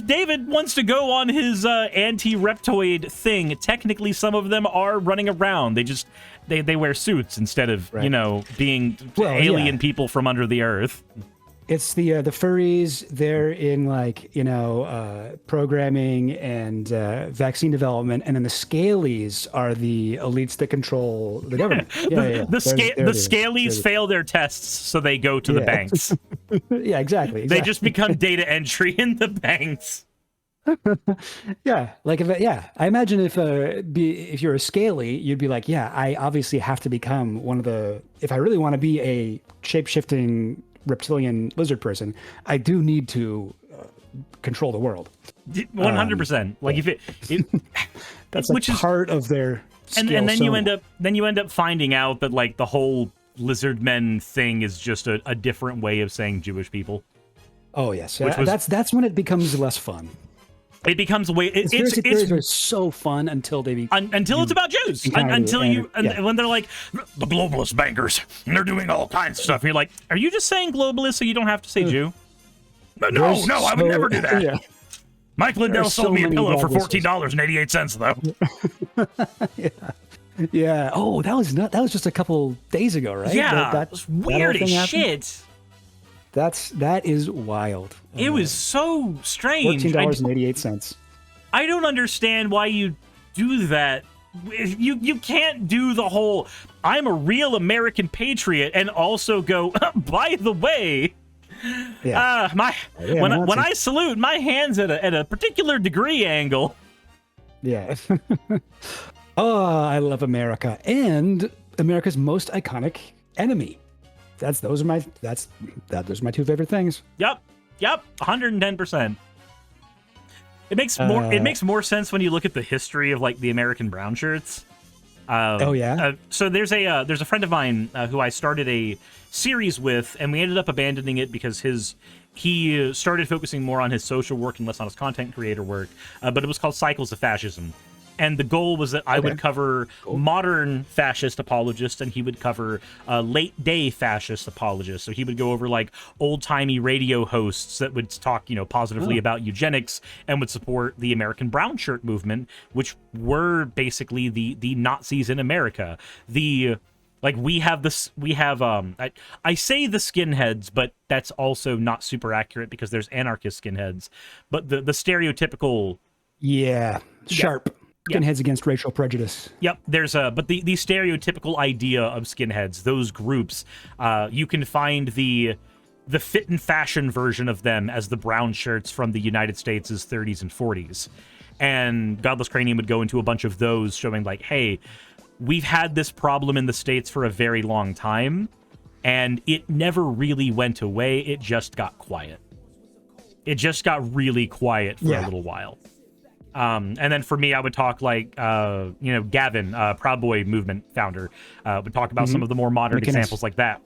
David wants to go on his anti-reptoid thing, technically some of them are running around. They wear suits instead of, being alien people from under the earth. It's the furries. They're in programming and vaccine development, and then the scalies are the elites that control the government. The scalies fail their tests, so they go to the banks. Yeah, exactly. They just become data entry in the banks. Yeah, I imagine if you're a scaly, you'd be like, I obviously have to become one of the. If I really want to be a shape-shifting reptilian lizard person, I do need to control the world. 100%. Like if it that's which is part of their skill. And then you end up finding out that like the whole lizard men thing is just a different way of saying Jewish people. Oh yes, that's when it becomes less fun. It becomes a way. It's so fun until they until it's about Jews. When they're like the globalist bankers and they're doing all kinds of stuff. And you're like, are you just saying globalist so you don't have to say Jew? No, I would never do that. Yeah. Mike Lindell sold me a pillow for $14.88 though. Yeah. Oh, that was just a couple days ago, right? Yeah. That's weird as shit. That is wild. It was so strange. $14.88. I don't understand why you do that. You can't do the whole I'm a real American patriot and also go, by the way, when I salute, my hand's at a particular degree angle. Yeah. Oh, I love America and America's most iconic enemy. Those are my two favorite things. Yep, 110%. It makes more sense when you look at the history of like the American brown shirts. So there's a friend of mine who I started a series with, and we ended up abandoning it because he started focusing more on his social work and less on his content creator work. But it was called Cycles of Fascism. And the goal was that I would cover modern fascist apologists, and he would cover late-day fascist apologists. So he would go over, like, old-timey radio hosts that would talk, positively about eugenics and would support the American brown shirt movement, which were basically the Nazis in America. I say the skinheads, but that's also not super accurate because there's anarchist skinheads. But the stereotypical... Yeah, sharp. Skinheads against racial prejudice. Yep, but the stereotypical idea of skinheads, those groups, you can find the the fit and fashion version of them as the brown shirts from the United States' 30s and 40s. And Godless Cranium would go into a bunch of those showing like, hey, we've had this problem in the States for a very long time, and it never really went away. It just got quiet. It just got really quiet for a little while. And then for me, I would talk like, Gavin, Proud Boy movement founder, would talk about some of the more modern examples like that.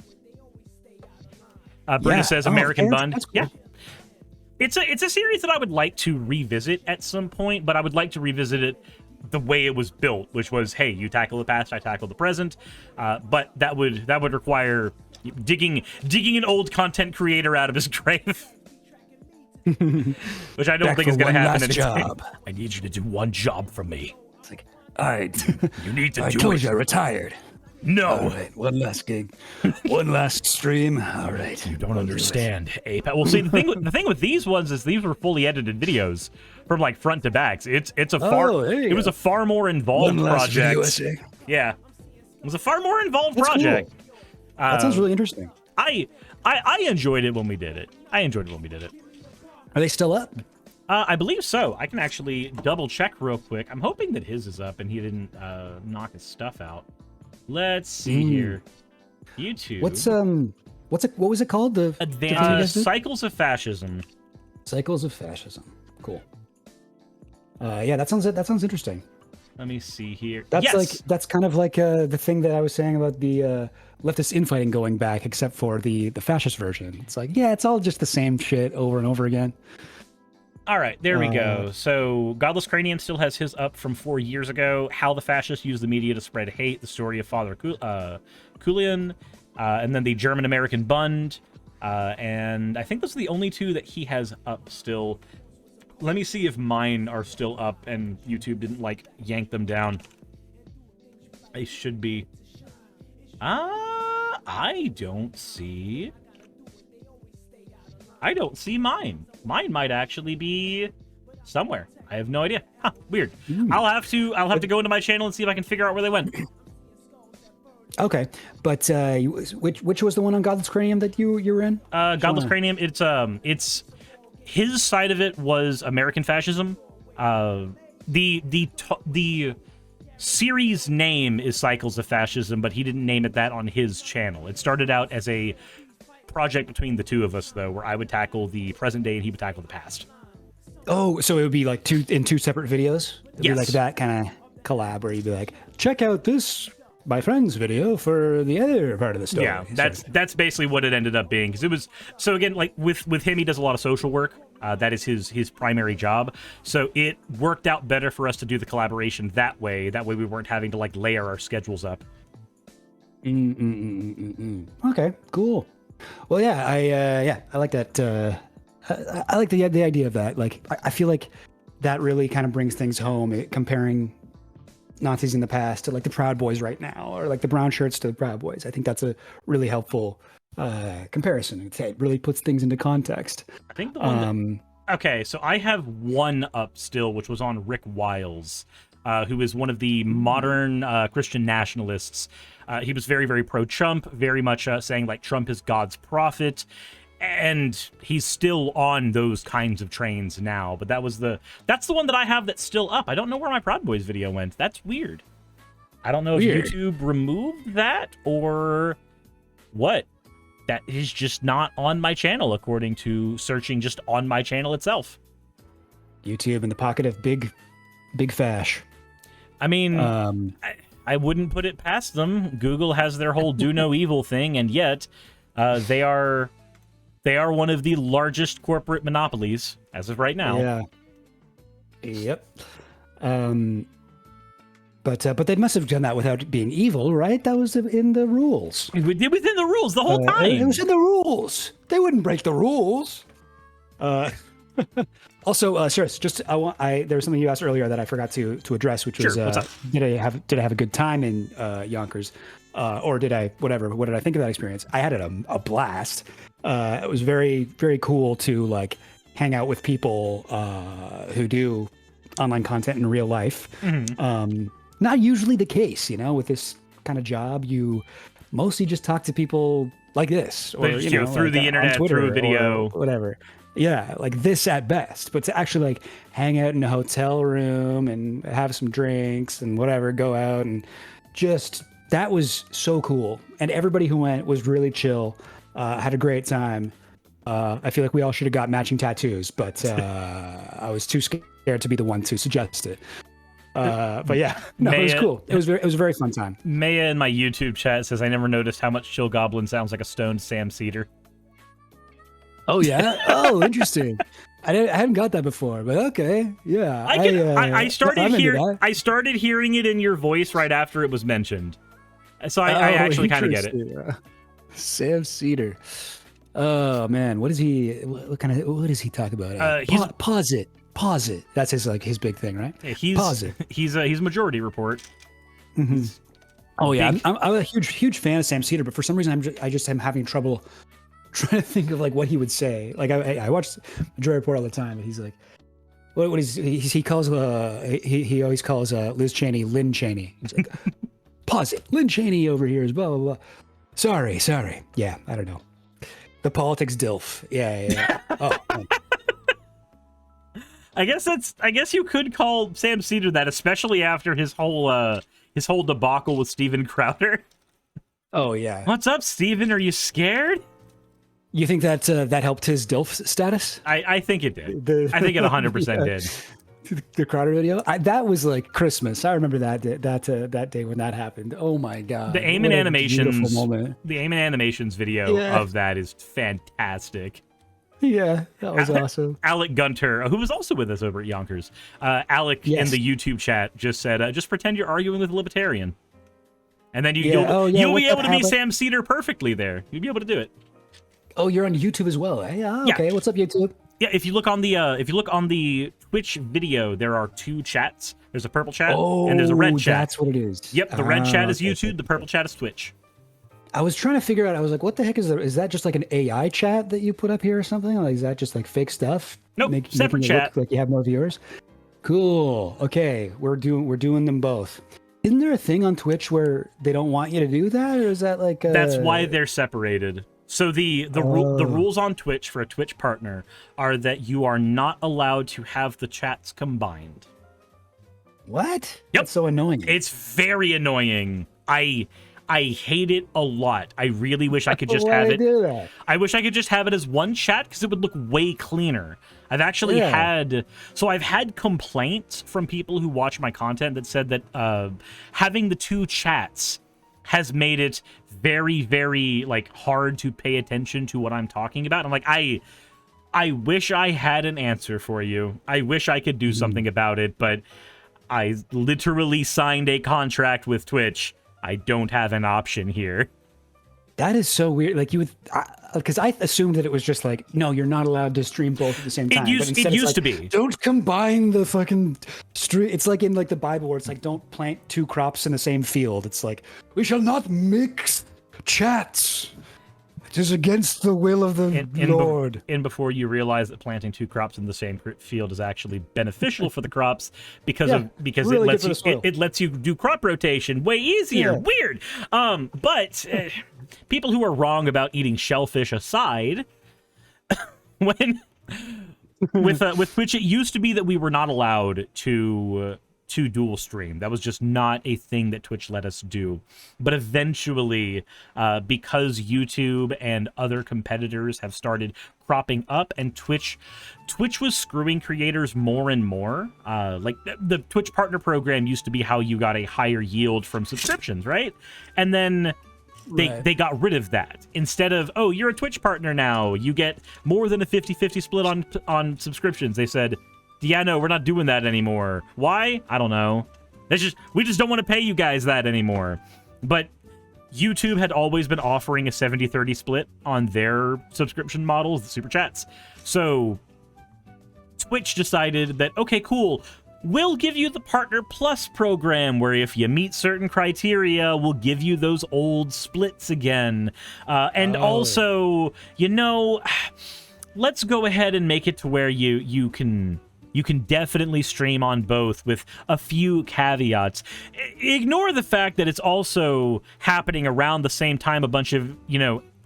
Bruna says American Bund. Cool. Yeah. It's a series that I would like to revisit at some point, but I would like to revisit it the way it was built, which was, hey, you tackle the past, I tackle the present. But that would require digging an old content creator out of his grave. Which I don't think is going to happen. Job. I need you to do one job for me. It's like, all right. You need to do it. I told you I retired. No. All right, one last gig. One last stream. All right. You don't understand, Ape. Well, see, the thing with these ones is these were fully edited videos from like front to backs. It was a far more involved project. Yeah. It was a far more involved project. Cool. That sounds really interesting. I enjoyed it when we did it. Are they still up? I believe so. I can actually double check real quick. I'm hoping that his is up and he didn't knock his stuff out. Let's see here. YouTube. What was it called? The Advanced Cycles of Fascism. Cycles of Fascism. Cool. Yeah, that sounds interesting. Let me see here. That's kind of like the thing that I was saying about the leftist infighting going back, except for the fascist version. It's like, yeah, it's all just the same shit over and over again. All right, there we go. So Godless Cranium still has his up from 4 years ago. How the fascists used the media to spread hate, the story of Father Kulian, and then the German-American Bund. And I think those are the only two that he has up still. Let me see if mine are still up and YouTube didn't, like, yank them down. They should be. I don't see mine. Mine might actually be somewhere. I have no idea. Huh, weird. I'll have to go into my channel and see if I can figure out where they went. Okay, but which was the one on Godless Cranium that you were in? Godless Cranium. It's his side of it was American fascism. The series name is Cycles of Fascism, but he didn't name it that on his channel. It started out as a project between the two of us, though, where I would tackle the present day and he would tackle the past. Oh, so it would be like two separate videos? It'd be like that kind of collab where you'd be like, check out this my friend's video for the other part of the story. Yeah, that's basically what it ended up being. Because it was, so again, like with him, he does a lot of social work. That is his primary job. So it worked out better for us to do the collaboration that way. That way we weren't having to like layer our schedules up. Okay, cool. Well, yeah, I like that. I like the idea of that. Like, I feel like that really kind of brings things home, comparing Nazis in the past to like the Proud Boys right now, or like the brown shirts to the Proud Boys. I think that's a really helpful comparison. It really puts things into context. I think the one okay, so I have one up still, which was on Rick Wiles, who is one of the modern Christian nationalists. He was very, very pro-Trump, very much saying like Trump is God's prophet, and he's still on those kinds of trains now. But that's the one that I have that's still up. I don't know where my Proud Boys video went. That's weird. I don't know if YouTube removed that or what. That is just not on my channel, according to searching just on my channel itself. YouTube in the pocket of big fash. I mean, I wouldn't put it past them. Google has their whole do no evil thing, and yet they are one of the largest corporate monopolies as of right now. Yeah. Yep. But they must have done that without being evil, right? That was in the rules. We did within the rules the whole time. It was in the rules. They wouldn't break the rules. Also, Suris, just there was something you asked earlier that I forgot to address, which was did I have a good time in Yonkers, or did I whatever? What did I think of that experience? I had a blast. It was very, very cool to like hang out with people who do online content in real life. Mm-hmm. Not usually the case, with this kind of job. You mostly just talk to people like this, or But, you know, through like, the on internet, Twitter through a video. or whatever. Yeah, like this at best. But to actually like hang out in a hotel room and have some drinks and whatever, go out and just that was so cool. And everybody who went was really chill. Had a great time. I feel like we all should have got matching tattoos, but I was too scared to be the one to suggest it. But yeah, no, it was cool. It was a very fun time. Maya in my YouTube chat says, I never noticed how much Chill Goblin sounds like a stoned Sam Cedar. Oh yeah. Oh, interesting. I hadn't got that before, but okay. Yeah. I started hearing it in your voice right after it was mentioned. So I actually kind of get it. Sam Cedar. Oh man, what does he talk about? Pause it. That's his big thing, right? Yeah, pause it. He's Majority Report. Mm-hmm. Oh yeah, I'm a huge fan of Sam Cedar, but for some reason I just am having trouble trying to think of like what he would say. Like I watch Majority Report all the time, and he's like, what is he calls he always calls Liz Cheney Lynn Cheney. He's like, pause it, Lynn Cheney over here is blah blah blah. Sorry. Yeah, I don't know. The politics dilf. Yeah. Oh. I guess you could call Sam Cedar that, especially after his whole debacle with Steven Crowder. Oh yeah. What's up, Steven? Are you scared? You think that that helped his DILF status? I think it did. I think it 100% did. The Crowder video? That was like Christmas. I remember that day when that happened. Oh my god! The Aim and Animations video of that is fantastic. Yeah, that was awesome. Alec Gunter, who was also with us over at Yonkers, Alec in the YouTube chat just said, "Just pretend you're arguing with a libertarian, and then you'll be able to be Sam Cedar perfectly there. You'll be able to do it." Oh, you're on YouTube as well. Yeah. Okay. Yeah. What's up, YouTube? Yeah. If you look on the Twitch video, there are two chats. There's a purple chat and there's a red chat. That's what it is. Yep. The red chat is YouTube. The purple chat is Twitch. I was trying to figure out. I was like, "What the heck is that? Is that just like an AI chat that you put up here or something? Like, is that just like fake stuff? Nope. Separate chat. Like you have more viewers. Cool. Okay. We're doing them both. Isn't there a thing on Twitch where they don't want you to do that, or is that like? That's why they're separated. So the rules on Twitch for a Twitch partner are that you are not allowed to have the chats combined. What? Yep. That's so annoying. It's very annoying. I hate it a lot. I really wish I could just have it. I wish I could just have it as one chat because it would look way cleaner. I've actually had complaints from people who watch my content that said that having the two chats has made it very, very like hard to pay attention to what I'm talking about. I'm like, I wish I had an answer for you. I wish I could do something about it, but I literally signed a contract with Twitch. I don't have an option here. That is so weird. Like you would, because I assumed that it was just like, no, you're not allowed to stream both at the same time. It used to be. Don't combine the fucking stream. It's like in like the Bible where it's like, don't plant two crops in the same field. It's like, we shall not mix chats. It is against the will of the Lord. And before you realize that planting two crops in the same field is actually beneficial for the crops because really it lets you do crop rotation way easier. Yeah. Weird. But people who are wrong about eating shellfish aside, with Twitch, it used to be that we were not allowed to dual stream. That was just not a thing that Twitch let us do. But eventually, because YouTube and other competitors have started cropping up, and Twitch was screwing creators more and more. Like the Twitch partner program used to be how you got a higher yield from subscriptions, right? And then they got rid of that. Instead of, oh, you're a Twitch partner now, you get more than a 50-50 split on subscriptions. They said, yeah, no, we're not doing that anymore. Why? I don't know. We just don't want to pay you guys that anymore. But YouTube had always been offering a 70-30 split on their subscription models, the Super Chats. So Twitch decided that, okay, cool, we'll give you the Partner Plus program, where if you meet certain criteria, we'll give you those old splits again. And also, let's go ahead and make it to where you can definitely stream on both with a few caveats. Ignore the fact that it's also happening around the same time a bunch of,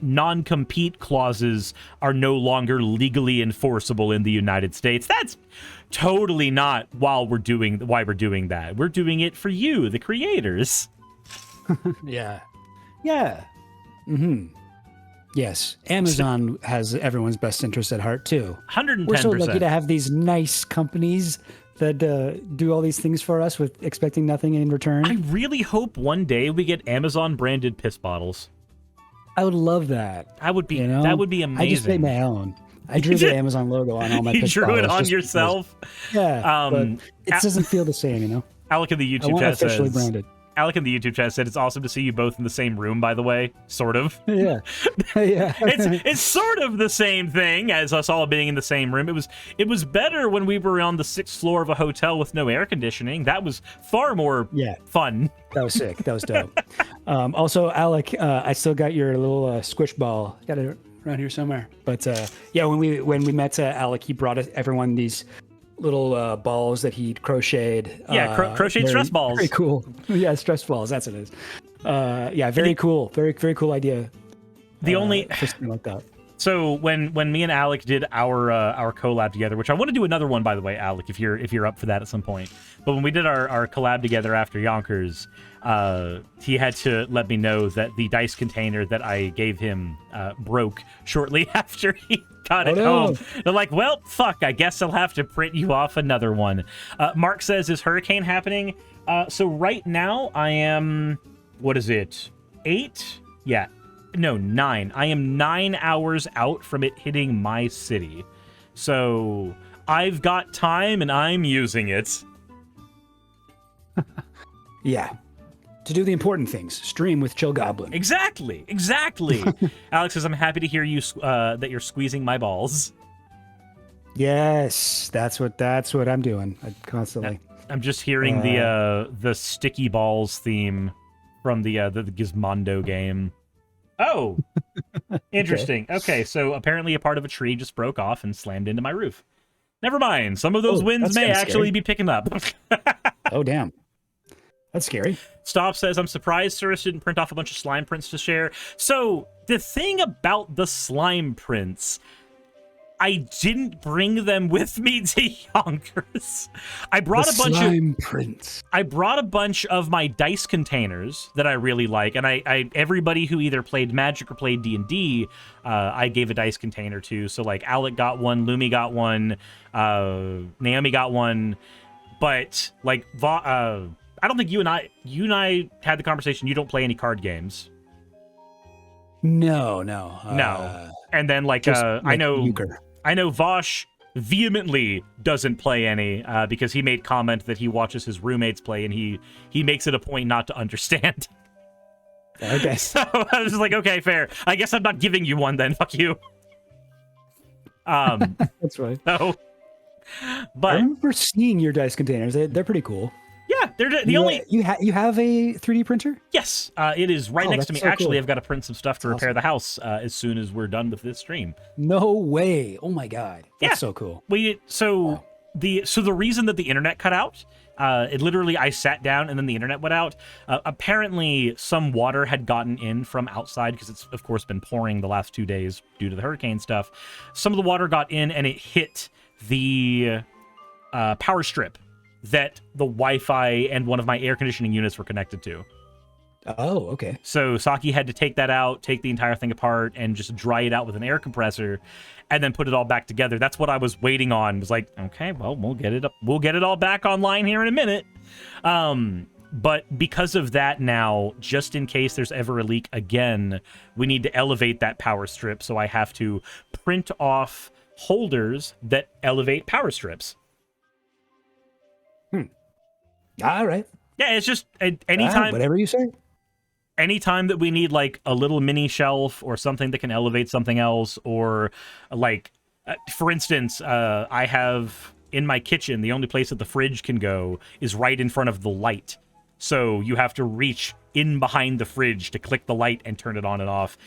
non-compete clauses are no longer legally enforceable in the United States. That's totally not why we're doing that. We're doing it for you, the creators. Yeah. Yes, Amazon has everyone's best interest at heart too. 110%. We're so lucky to have these nice companies that do all these things for us with expecting nothing in return. I really hope one day we get Amazon branded piss bottles. I would love that. That would be amazing. I just made my own. I drew the Amazon logo on all my piss You drew it bottles on just yourself? because, yeah, but it doesn't feel the same, you know? Alec in the I YouTube want chat officially says... branded. Alec in the YouTube chat said it's awesome to see you both in the same room, by the way. Sort of. Yeah. Yeah. It's sort of the same thing as us all being in the same room. It was better when we were on the 6th floor of a hotel with no air conditioning. That was far more fun. That was sick. That was dope. Also, Alec, I still got your little squish ball. Got it around here somewhere. But yeah, when we met Alec, he brought everyone these little balls that he crocheted. Yeah, crocheted stress balls. Very cool. Yeah, stress balls. That's what it is. Yeah, very cool. Very cool idea. The only for something like that. So when me and Alec did our collab together, which I want to do another one, by the way, Alec, if you're up for that at some point. But when we did our collab together after Yonkers, he had to let me know that the dice container that I gave him broke shortly after he got it home. They're like, well, fuck, I guess I'll have to print you off another one. Mark says, is Hurricane happening? So right now I am, what is it? 8? Yeah. No, 9. I am 9 hours out from it hitting my city. So I've got time and I'm using it. Yeah. To do the important things. Stream with Chill Goblin. Exactly. Alex says, I'm happy to hear you that you're squeezing my balls. Yes, that's what I'm doing. Constantly. I'm just hearing the sticky balls theme from the Gizmondo game. Oh, interesting. Okay, so apparently a part of a tree just broke off and slammed into my roof. Never mind. Some of those winds may actually be picking up. Oh, damn. That's scary. Stop says, I'm surprised Suris didn't print off a bunch of slime prints to share. So the thing about the slime prints, I didn't bring them with me to Yonkers. I brought a bunch of prints. I brought a bunch of my dice containers that I really like, and I everybody who either played Magic or played D&D, I gave a dice container to. So like Alec got one, Lumi got one, Naomi got one, but like I don't think you and I had the conversation. You don't play any card games. No. And then like I know euchre. I know Vosh vehemently doesn't play any because he made comment that he watches his roommates play and he makes it a point not to understand. Okay. So I was just like, okay, fair. I guess I'm not giving you one then. Fuck you. That's right. So, but I remember seeing your dice containers. They're pretty cool. Yeah, they're the only. You have a 3D printer? Yes, it is right next to me. So Actually, cool. I've got to print some stuff to repair the house as soon as we're done with this stream. No way! Oh my god, that's so cool. The reason that the internet cut out, it literally I sat down and then the internet went out. Apparently, some water had gotten in from outside because it's of course been pouring the last 2 days due to the hurricane stuff. Some of the water got in and it hit the power strip that the Wi-Fi and one of my air conditioning units were connected to. Oh, okay. So Saki had to take that out, take the entire thing apart, and just dry it out with an air compressor, and then put it all back together. That's what I was waiting on. It was like, okay, well, we'll get it all back online here in a minute. But because of that now, just in case there's ever a leak again, we need to elevate that power strip. So I have to print off holders that elevate power strips. All right. Yeah, it's just anytime. Whatever you say. Anytime that we need like a little mini shelf or something that can elevate something else, or like, for instance, I have in my kitchen, the only place that the fridge can go is right in front of the light. So you have to reach in behind the fridge to click the light and turn it on and off.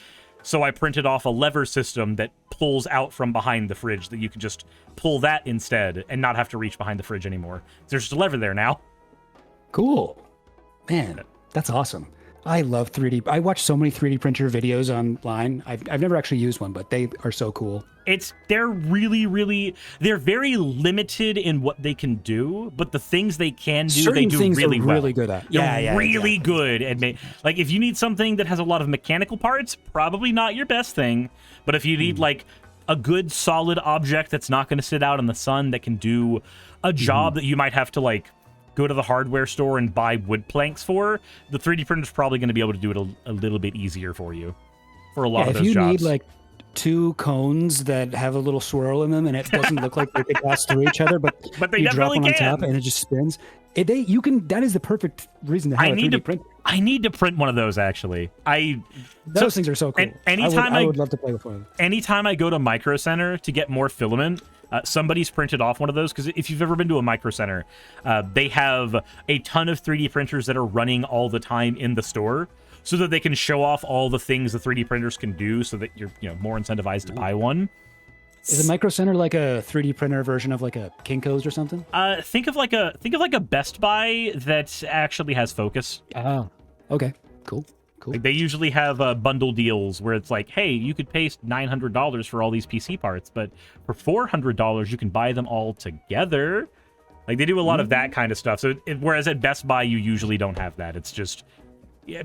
So I printed off a lever system that pulls out from behind the fridge that you can just pull that instead and not have to reach behind the fridge anymore. There's just a lever there now. Cool. Man, that's awesome. I love 3D. I watch so many 3D printer videos online. I've never actually used one, but they are so cool. They're very limited in what they can do, but the things they can do, Certain they do things really they're well. really good at. They're really exactly. good at like if you need something that has a lot of mechanical parts, probably not your best thing. But if you need like a good solid object that's not going to sit out in the sun, that can do a job that you might have to like go to the hardware store and buy wood planks for, the 3D printer is probably going to be able to do it a little bit easier for you for a lot of those if you jobs. need like 2 cones that have a little swirl in them and it doesn't look like they could pass through each other, but they you drop definitely one on can. top and it just spins. That is the perfect reason to have a 3D printer. I need to print one of those, actually. Those things are so cool. I would love to play with one of them. Anytime I go to Micro Center to get more filament, somebody's printed off one of those, because if you've ever been to a Micro Center, they have a ton of 3D printers that are running all the time in the store, so that they can show off all the things the 3D printers can do, so that you're more incentivized to buy one. Is a Micro Center like a 3D printer version of like a Kinko's or something? Think of like a Best Buy that actually has focus. Oh, okay, cool. Like they usually have bundle deals where it's like, hey, you could pay $900 for all these PC parts, but for $400 you can buy them all together. Like they do a lot of that kind of stuff. So whereas at Best Buy you usually don't have that. It's just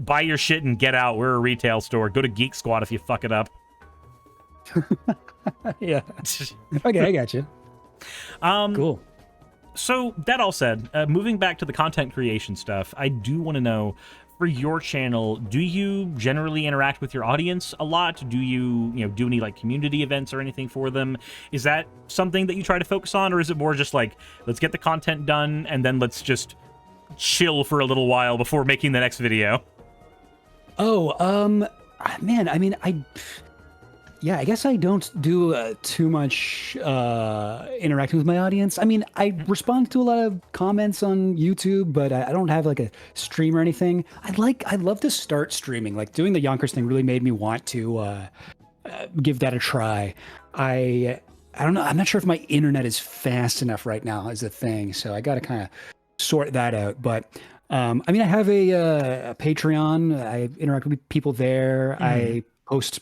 buy your shit and get out. We're a retail store. Go to Geek Squad if you fuck it up. Yeah. Okay, I got you. Cool. So that all said, moving back to the content creation stuff, I do want to know, for your channel, do you generally interact with your audience a lot? Do you do any like community events or anything for them? Is that something that you try to focus on, or is it more just like, let's get the content done and then let's just chill for a little while before making the next video? Oh, man, I mean, I guess I don't do too much interacting with my audience. I mean, I respond to a lot of comments on YouTube, but I don't have like a stream or anything. I'd love to start streaming. Like doing the Yonkers thing really made me want to give that a try. I don't know. I'm not sure if my internet is fast enough right now is the thing. So I got to kind of sort that out. But I mean, I have a Patreon. I interact with people there. I post,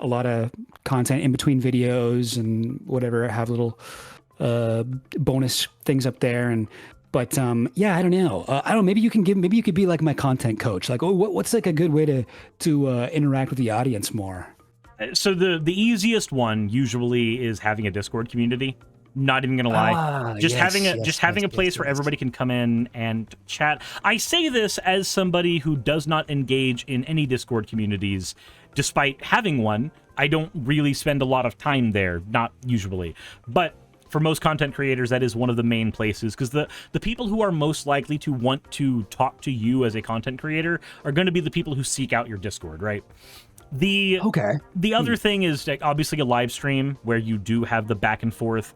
a lot of content in between videos and whatever. I have little bonus things up there. But I don't know. I don't know. Maybe you could be like my content coach. Like, what's like a good way to interact with the audience more? So the easiest one usually is having a Discord community. Not even gonna lie, having a place where everybody can come in and chat. I say this as somebody who does not engage in any Discord communities, despite having one. I don't really spend a lot of time there, not usually. But for most content creators, that is one of the main places, because the people who are most likely to want to talk to you as a content creator are going to be the people who seek out your Discord, right? The other thing is like, obviously a live stream where you do have the back and forth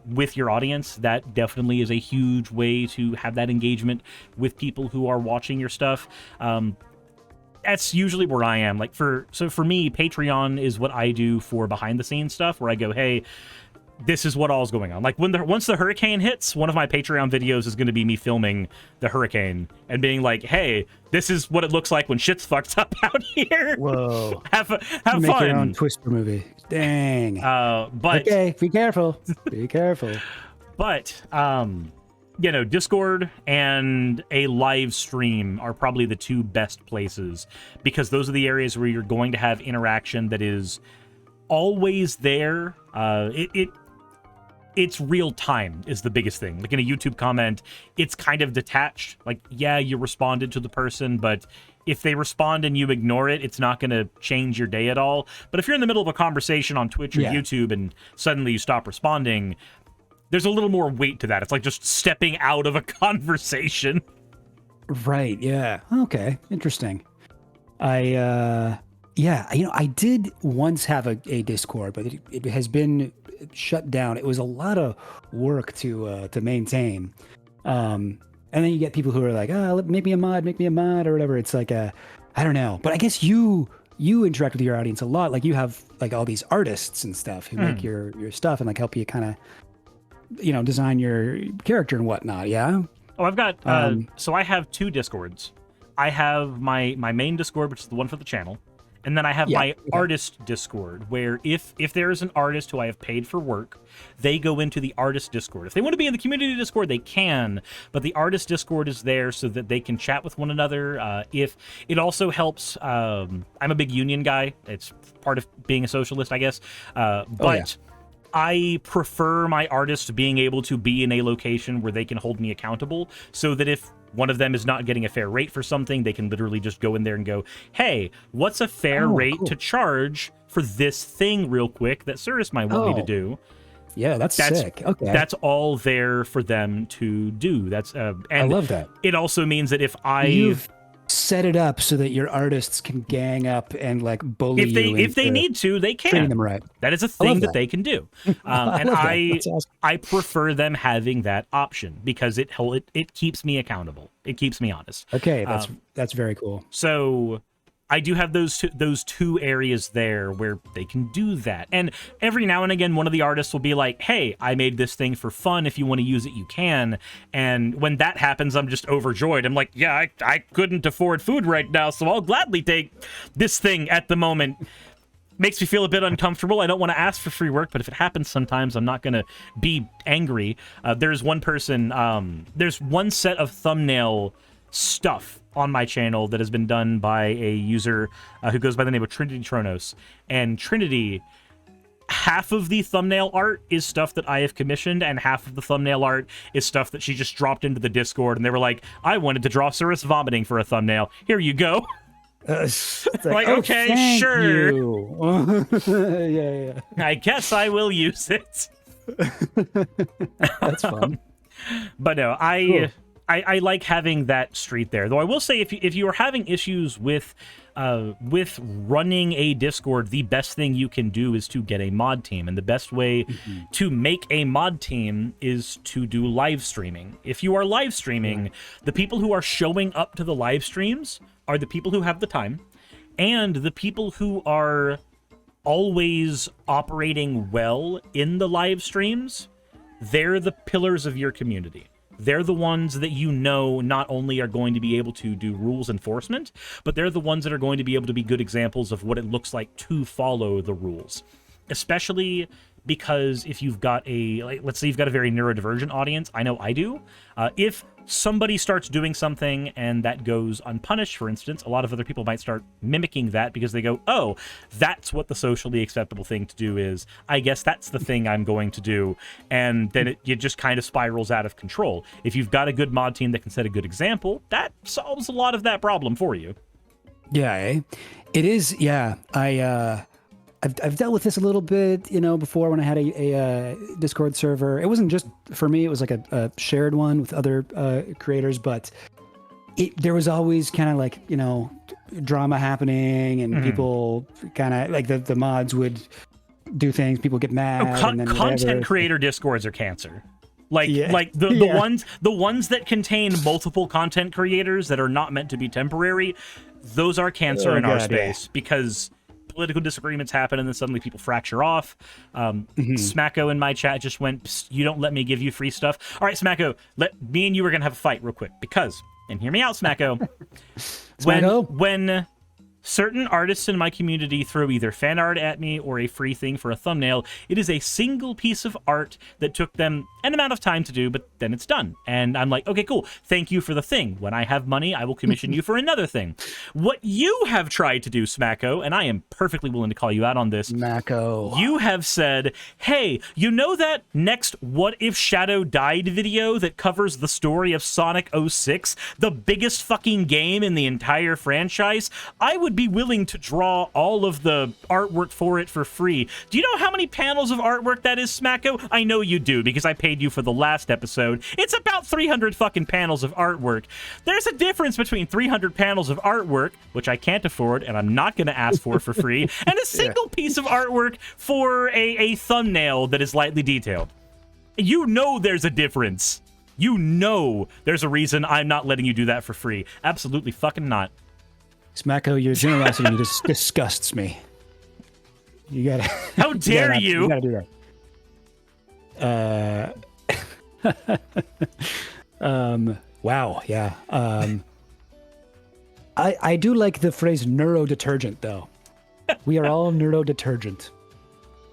with your audience. That definitely is a huge way to have that engagement with people who are watching your stuff. That's usually where I am. For me, Patreon is what I do for behind the scenes stuff, where I go, hey, this is what all's going on. Like once the hurricane hits, one of my Patreon videos is going to be me filming the hurricane and being like, hey, this is what it looks like when shit's fucked up out here. Whoa. have fun. Make your own Twister movie. Dang. But okay, be careful. Be careful. But Discord and a live stream are probably the two best places, because those are the areas where you're going to have interaction that is always there. It's real time is the biggest thing. Like in a YouTube comment, it's kind of detached. Like, yeah, you responded to the person, but if they respond and you ignore it, it's not going to change your day at all. But if you're in the middle of a conversation on Twitch or YouTube and suddenly you stop responding, there's a little more weight to that. It's like just stepping out of a conversation. Right, yeah. Okay, interesting. I did once have a Discord, but it has been shut down. It was a lot of work to maintain. And then you get people who are like, make me a mod, or whatever. It's like, I don't know. But I guess you interact with your audience a lot. Like you have like all these artists and stuff who make your stuff and like help you kind of, design your character and whatnot. Yeah. Oh, I've got, so I have two Discords. I have my main Discord, which is the one for the channel. And then I have my artist Discord, where if there is an artist who I have paid for work, they go into the artist Discord. If they want to be in the community Discord, they can, but the artist Discord is there so that they can chat with one another. If it also helps, I'm a big union guy. It's part of being a socialist, I guess. I prefer my artists being able to be in a location where they can hold me accountable, so that if one of them is not getting a fair rate for something, they can literally just go in there and go, hey, what's a fair rate to charge for this thing real quick that Suris might want me to do? Yeah, that's sick. Okay. That's all there for them to do. And I love that. It also means that if You've set it up so that your artists can gang up and like bully if they need to, they can. Treating them right. That is a thing that they can do. And awesome. I prefer them having that option because it keeps me accountable. It keeps me honest. Okay, that's very cool. So I do have those two areas there where they can do that. And every now and again, one of the artists will be like, hey, I made this thing for fun. If you want to use it, you can. And when that happens, I'm just overjoyed. I'm like, yeah, I couldn't afford food right now, so I'll gladly take this thing at the moment. Makes me feel a bit uncomfortable. I don't want to ask for free work, but if it happens sometimes, I'm not going to be angry. There's one person, there's one set of thumbnail stuff on my channel that has been done by a user who goes by the name of Trinity Tronos. And Trinity, half of the thumbnail art is stuff that I have commissioned, and half of the thumbnail art is stuff that she just dropped into the Discord, and they were like, I wanted to draw Suris vomiting for a thumbnail. Here you go. Like, okay, thank sure. You. yeah. I guess I will use it. That's fun. But no, Cool. I like having that street there. Though I will say, if you are having issues with running a Discord, the best thing you can do is to get a mod team. And the best way to make a mod team is to do live streaming. If you are live streaming, the people who are showing up to the live streams are the people who have the time, and the people who are always operating well in the live streams. They're the pillars of your community. They're the ones that you know not only are going to be able to do rules enforcement, but they're the ones that are going to be able to be good examples of what it looks like to follow the rules. Especially because if you've got let's say you've got a very neurodivergent audience, I know I do. If somebody starts doing something and that goes unpunished, for instance, a lot of other people might start mimicking that because they go, oh, that's what the socially acceptable thing to do is. I guess that's the thing I'm going to do. And then it just kind of spirals out of control. If you've got a good mod team that can set a good example, that solves a lot of that problem for you. Yeah, it is. Yeah, I've dealt with this a little bit, before when I had a Discord server. It wasn't just for me; it was like a shared one with other creators. But there was always kind of like drama happening, and people kind of like the mods would do things. People get mad. And then content creator Discords are cancer. The ones that contain multiple content creators that are not meant to be temporary, those are cancer in our space because political disagreements happen and then suddenly people fracture off. Smacko in my chat just went, Psst, you don't let me give you free stuff. All right, Smacko, me and you are going to have a fight real quick because, and hear me out, Smacko. When certain artists in my community throw either fan art at me or a free thing for a thumbnail, it is a single piece of art that took them an amount of time to do, but then it's done. And I'm like, okay, cool. Thank you for the thing. When I have money, I will commission you for another thing. What you have tried to do, Smacko, and I am perfectly willing to call you out on this. Smacko. You have said, hey, you know that next What If Shadow Died video that covers the story of Sonic 06, the biggest fucking game in the entire franchise? I would be willing to draw all of the artwork for it for free. Do you know how many panels of artwork that is, Smacko? I know you do, because I paid you for the last episode. It's about 300 fucking panels of artwork. There's a difference between 300 panels of artwork, which I can't afford, and I'm not going to ask for free, and a single piece of artwork for a thumbnail that is lightly detailed. You know there's a difference. You know there's a reason I'm not letting you do that for free. Absolutely fucking not. Smacko, your generosity just disgusts me. You gotta. How dare you? You gotta do that. Wow. Yeah. I do like the phrase neurodetergent, though. We are all neurodetergent.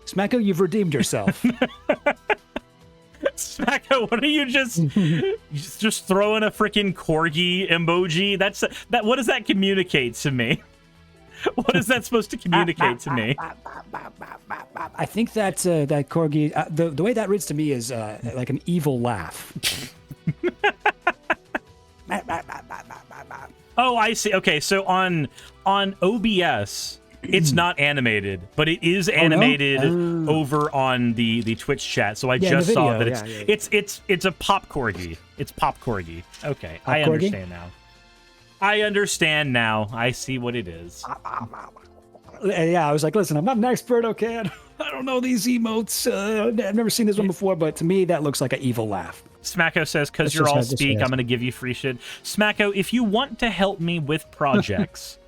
Smacko, you've redeemed yourself. Smacko, what are you just throwing a freaking corgi emoji? That. What does that communicate to me? What is that supposed to communicate to me? I think that's that corgi. The way that reads to me is like an evil laugh. Oh, I see. Okay, so on OBS, it's not animated, but it is animated over on the Twitch chat. So I just saw that it's a pop corgi. It's pop corgi. Okay, pop I corgi? understand now. I understand now. I see what it is. Yeah, I was like, listen, I'm not an expert, okay? I don't know these emotes. I've never seen this one before, but to me, that looks like an evil laugh. Smacko says, because you're all speak, I'm going to give you free shit. Smacko, if you want to help me with projects,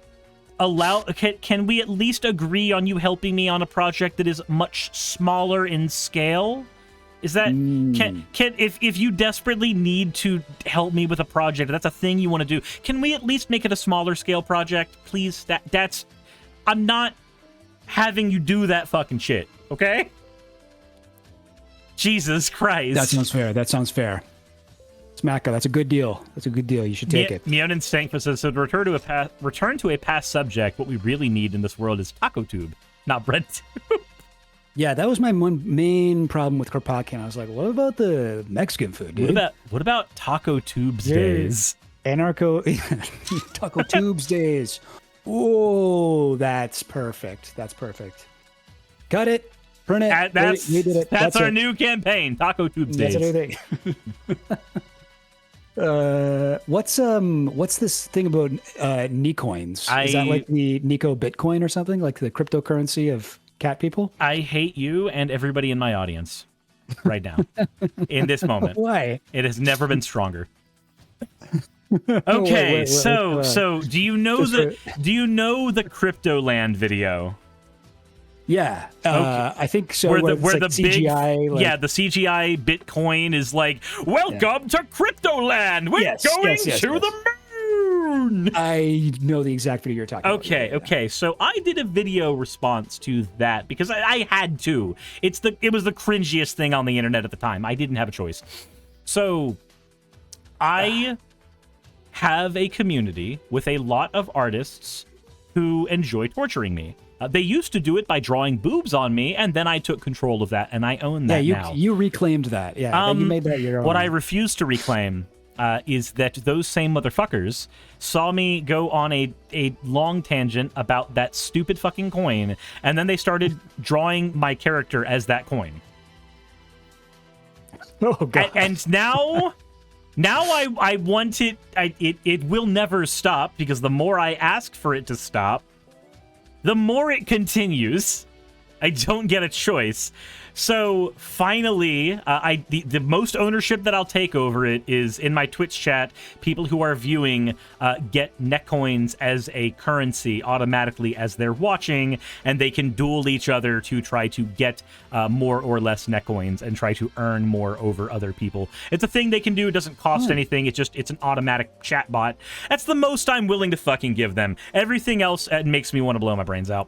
can we at least agree on you helping me on a project that is much smaller in scale? Is that if you desperately need to help me with a project, that's a thing you want to do, can we at least make it a smaller scale project, please? That's I'm not having you do that fucking shit, okay? Jesus Christ. That sounds fair. Smacko, that's a good deal. You should take it. Meonin Stankfa says, so to return to a past subject, what we really need in this world is taco tube, not bread tube. Yeah, that was my one main problem with Kropotkin. I was like, what about the Mexican food, dude? What about taco tubes days? Taco tubes days. Oh, that's perfect. Cut it. Print it. You did it. That's our new campaign, Taco Tubes Days. What's this thing about Nicoins? Is that like the Nico Bitcoin or something? Like the cryptocurrency of cat people? I hate you and everybody in my audience right now. In this moment. Why? It has never been stronger. Okay, wait, so do you know the Cryptoland video? Yeah, okay. I think so. Where the the CGI, big, the CGI Bitcoin is like, welcome to Cryptoland. We're going to the moon. I know the exact video you're talking about. Okay. So I did a video response to that because I had to. It was the cringiest thing on the internet at the time. I didn't have a choice. So I have a community with a lot of artists who enjoy torturing me. They used to do it by drawing boobs on me, and then I took control of that, and I own that now. You reclaimed that. Yeah, you made that your own. What I refuse to reclaim is that those same motherfuckers saw me go on a long tangent about that stupid fucking coin, and then they started drawing my character as that coin. Oh, God. And now I want it. It will never stop, because the more I ask for it to stop, the more it continues. I don't get a choice. So finally, the most ownership that I'll take over it is in my Twitch chat. People who are viewing get neck coins as a currency automatically as they're watching, and they can duel each other to try to get more or less neck coins and try to earn more over other people. It's a thing they can do. It doesn't cost anything. It's an automatic chat bot. That's the most I'm willing to fucking give them. Everything else makes me want to blow my brains out.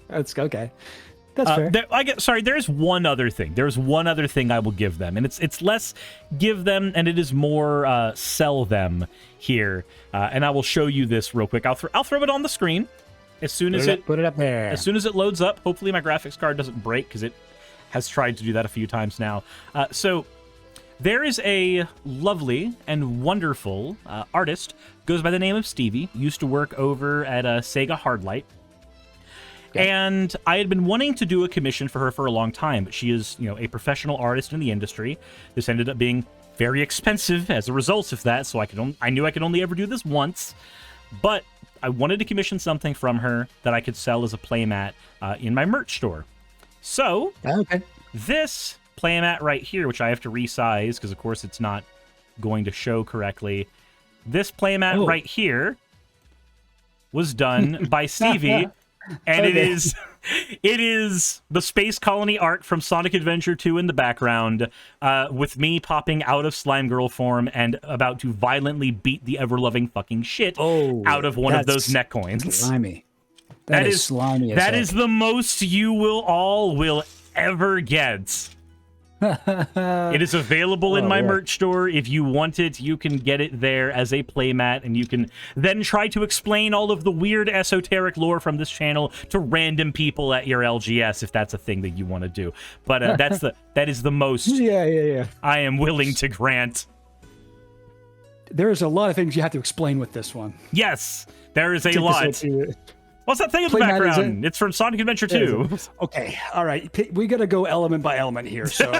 That's okay. That's fair. There's one other thing. There's one other thing I will give them, and it's less give them, and it is more sell them here. And I will show you this real quick. I'll throw it on the screen as soon as put it up there. As soon as it loads up. Hopefully my graphics card doesn't break, because it has tried to do that a few times now. So there is a lovely and wonderful artist, goes by the name of Stevie. Used to work over at Sega Hardlight. And I had been wanting to do a commission for her for a long time, but she is, a professional artist in the industry. This ended up being very expensive as a result of that, so I knew I could only ever do this once. But I wanted to commission something from her that I could sell as a playmat in my merch store. So, this playmat right here, which I have to resize because, of course, it's not going to show correctly. This playmat right here was done by Stevie. And Okay. it is the space colony art from Sonic Adventure 2 in the background, with me popping out of Slime Girl form and about to violently beat the ever-loving fucking shit out of one of those neck coins. Slimy. That is is slimy. That is the most you will ever get. It is available in my merch store. If you want it, you can get it there as a playmat, and you can then try to explain all of the weird esoteric lore from this channel to random people at your LGS if that's a thing that you want to do. But that is the most Yeah. I am willing to grant. There's a lot of things you have to explain with this one. Yes, there is a Take this lot. into- What's that thing in the Playmat is background? It's from Sonic Adventure 2. Okay, all right. We got to go element by element here. So,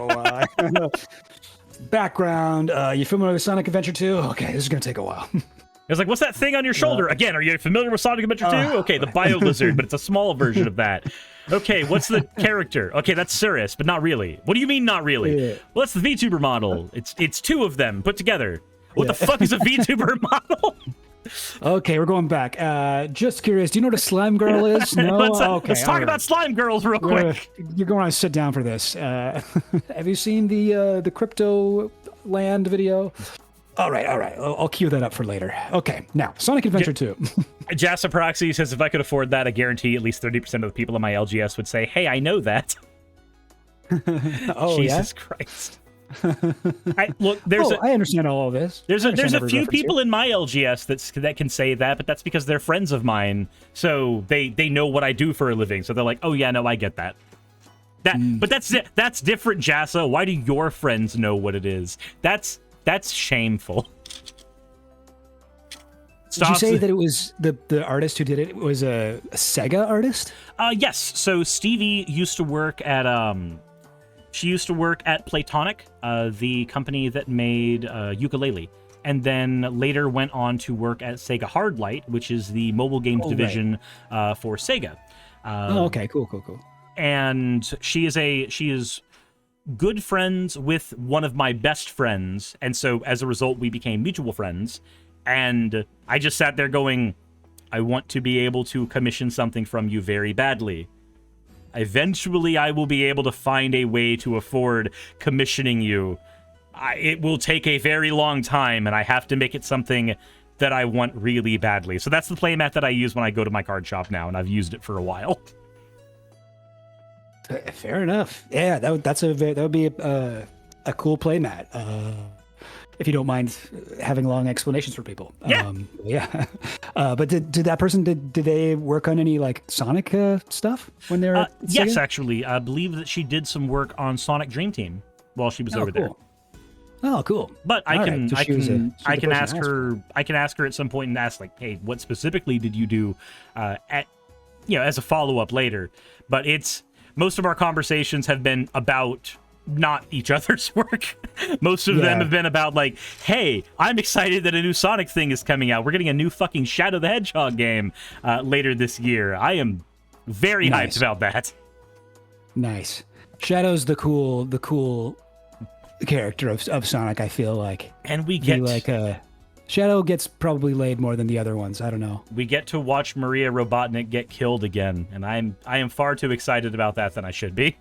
background. You familiar with Sonic Adventure 2? Okay, this is going to take a while. It's like, what's that thing on your shoulder? Again, are you familiar with Sonic Adventure 2? Okay, the Bio Lizard, but it's a small version of that. Okay, what's the character? Okay, that's Suris, but not really. What do you mean not really? Yeah. Well, that's the VTuber model. It's two of them put together. What the fuck is a VTuber model? Okay, we're going back. Just curious, do you know what a slime girl is? No? Let's talk about slime girls real quick. You're going to sit down for this. Have you seen the Crypto Land video? All right. I'll cue that up for later. Okay, now, Sonic Adventure 2. Jassa Proxy says, if I could afford that, I guarantee at least 30% of the people in my LGS would say, hey, I know that. Jesus Christ. I understand all of this. There's a few people in my LGS that can say that, but that's because they're friends of mine, so they know what I do for a living. So they're like, oh yeah, no, I get that. But that's different, Jassa. Why do your friends know what it is? That's shameful. Did you say that it was the artist who did it was a Sega artist? Yes. So Stevie used to work at She used to work at Playtonic, the company that made Yooka-Laylee, and later went on to work at Sega Hardlight, which is the mobile games division for Sega. Okay, cool. And she is good friends with one of my best friends, and so as a result, we became mutual friends. And I just sat there going, I want to be able to commission something from you very badly. Eventually, I will be able to find a way to afford commissioning you. It will take a very long time, and I have to make it something that I want really badly. So that's the playmat that I use when I go to my card shop now, and I've used it for a while. Fair enough. Yeah, that would be a cool playmat. If you don't mind having long explanations for people. Yeah. But did that person, did they work on any like Sonic stuff when they were at yes, Sega? actually. I believe that she did some work on Sonic Dream Team while she was over there. Oh, cool. But I can ask her. I can ask her at some point and ask, like, hey, what specifically did you do as a follow-up later. But most of our conversations have been about not each other's work. Most of them have been about like, hey, I'm excited that a new Sonic thing is coming out. We're getting a new fucking Shadow the Hedgehog game later this year. I am very hyped about that. Nice. Shadow's the cool character of Sonic, I feel like. And we get Shadow gets probably laid more than the other ones. I don't know. We get to watch Maria Robotnik get killed again, and I am far too excited about that than I should be.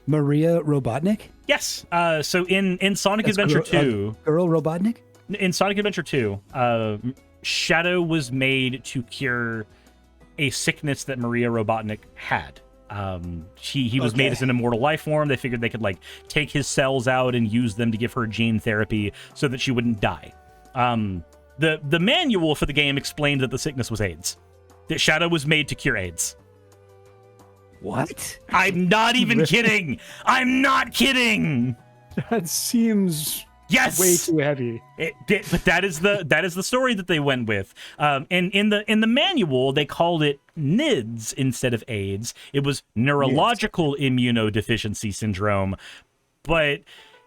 Maria Robotnik? Yes. So in Sonic Adventure 2... Girl Robotnik? In Sonic Adventure 2, Shadow was made to cure a sickness that Maria Robotnik had. He was made as an immortal life form. They figured they could like take his cells out and use them to give her gene therapy so that she wouldn't die. The manual for the game explained that the sickness was AIDS. That Shadow was made to cure AIDS. What? I'm not even kidding. I'm not kidding. That seems way too heavy. But that is the story that they went with. And in the manual, they called it NIDS instead of AIDS. It was neurological immunodeficiency syndrome, but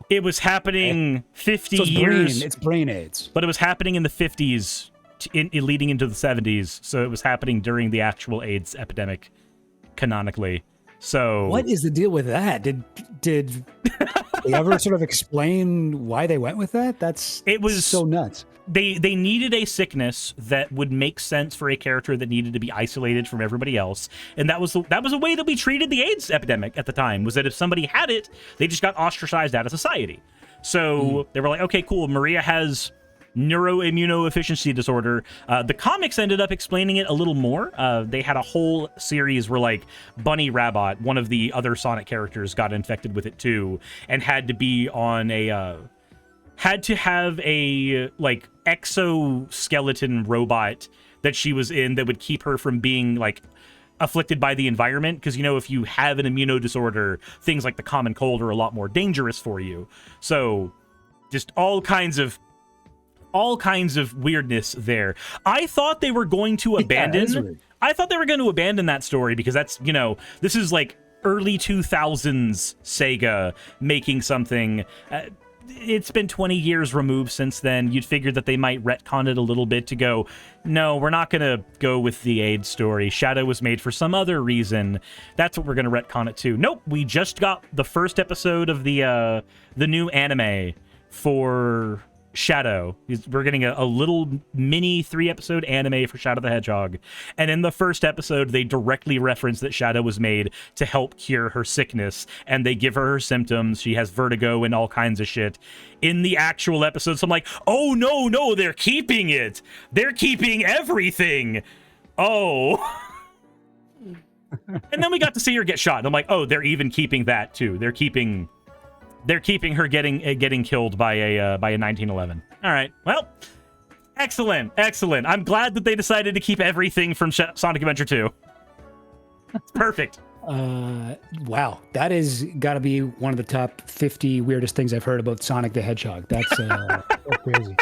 it was happening 50 years. It's brain AIDS. But it was happening in the 50s, leading into the 70s. So it was happening during the actual AIDS epidemic. Canonically, So what is the deal with that? Did they ever sort of explain why they went with that? It was so nuts. They needed a sickness that would make sense for a character that needed to be isolated from everybody else, and that was a way that we treated the AIDS epidemic at the time. Was that if somebody had it, they just got ostracized out of society. So they were like, okay, cool. Maria has neuroimmunodeficiency disorder. The comics ended up explaining it a little more. They had a whole series where like Bunny Rabbit, one of the other Sonic characters, got infected with it too, and had to be on had to have a like exoskeleton robot that she was in that would keep her from being like afflicted by the environment, because if you have an immuno disorder, things like the common cold are a lot more dangerous for you. So just all kinds of weirdness there. I thought they were going to abandon that story, because that's, this is like early 2000s Sega making something. It's been 20 years removed since then. You'd figure that they might retcon it a little bit to go, no, we're not going to go with the AIDS story. Shadow was made for some other reason. That's what we're going to retcon it to. Nope, we just got the first episode of the new anime for Shadow. We're getting a little mini 3-episode anime for Shadow the Hedgehog. And in the first episode, they directly reference that Shadow was made to help cure her sickness. And they give her symptoms. She has vertigo and all kinds of shit in the actual episode. So I'm like, oh, no, they're keeping it. They're keeping everything. Oh. And then we got to see her get shot. And I'm like, oh, they're even keeping that too. They're keeping her getting killed by a 1911. All right. Well, excellent. I'm glad that they decided to keep everything from Sonic Adventure 2. It's perfect. Wow, that is got to be one of the top 50 weirdest things I've heard about Sonic the Hedgehog. That's crazy.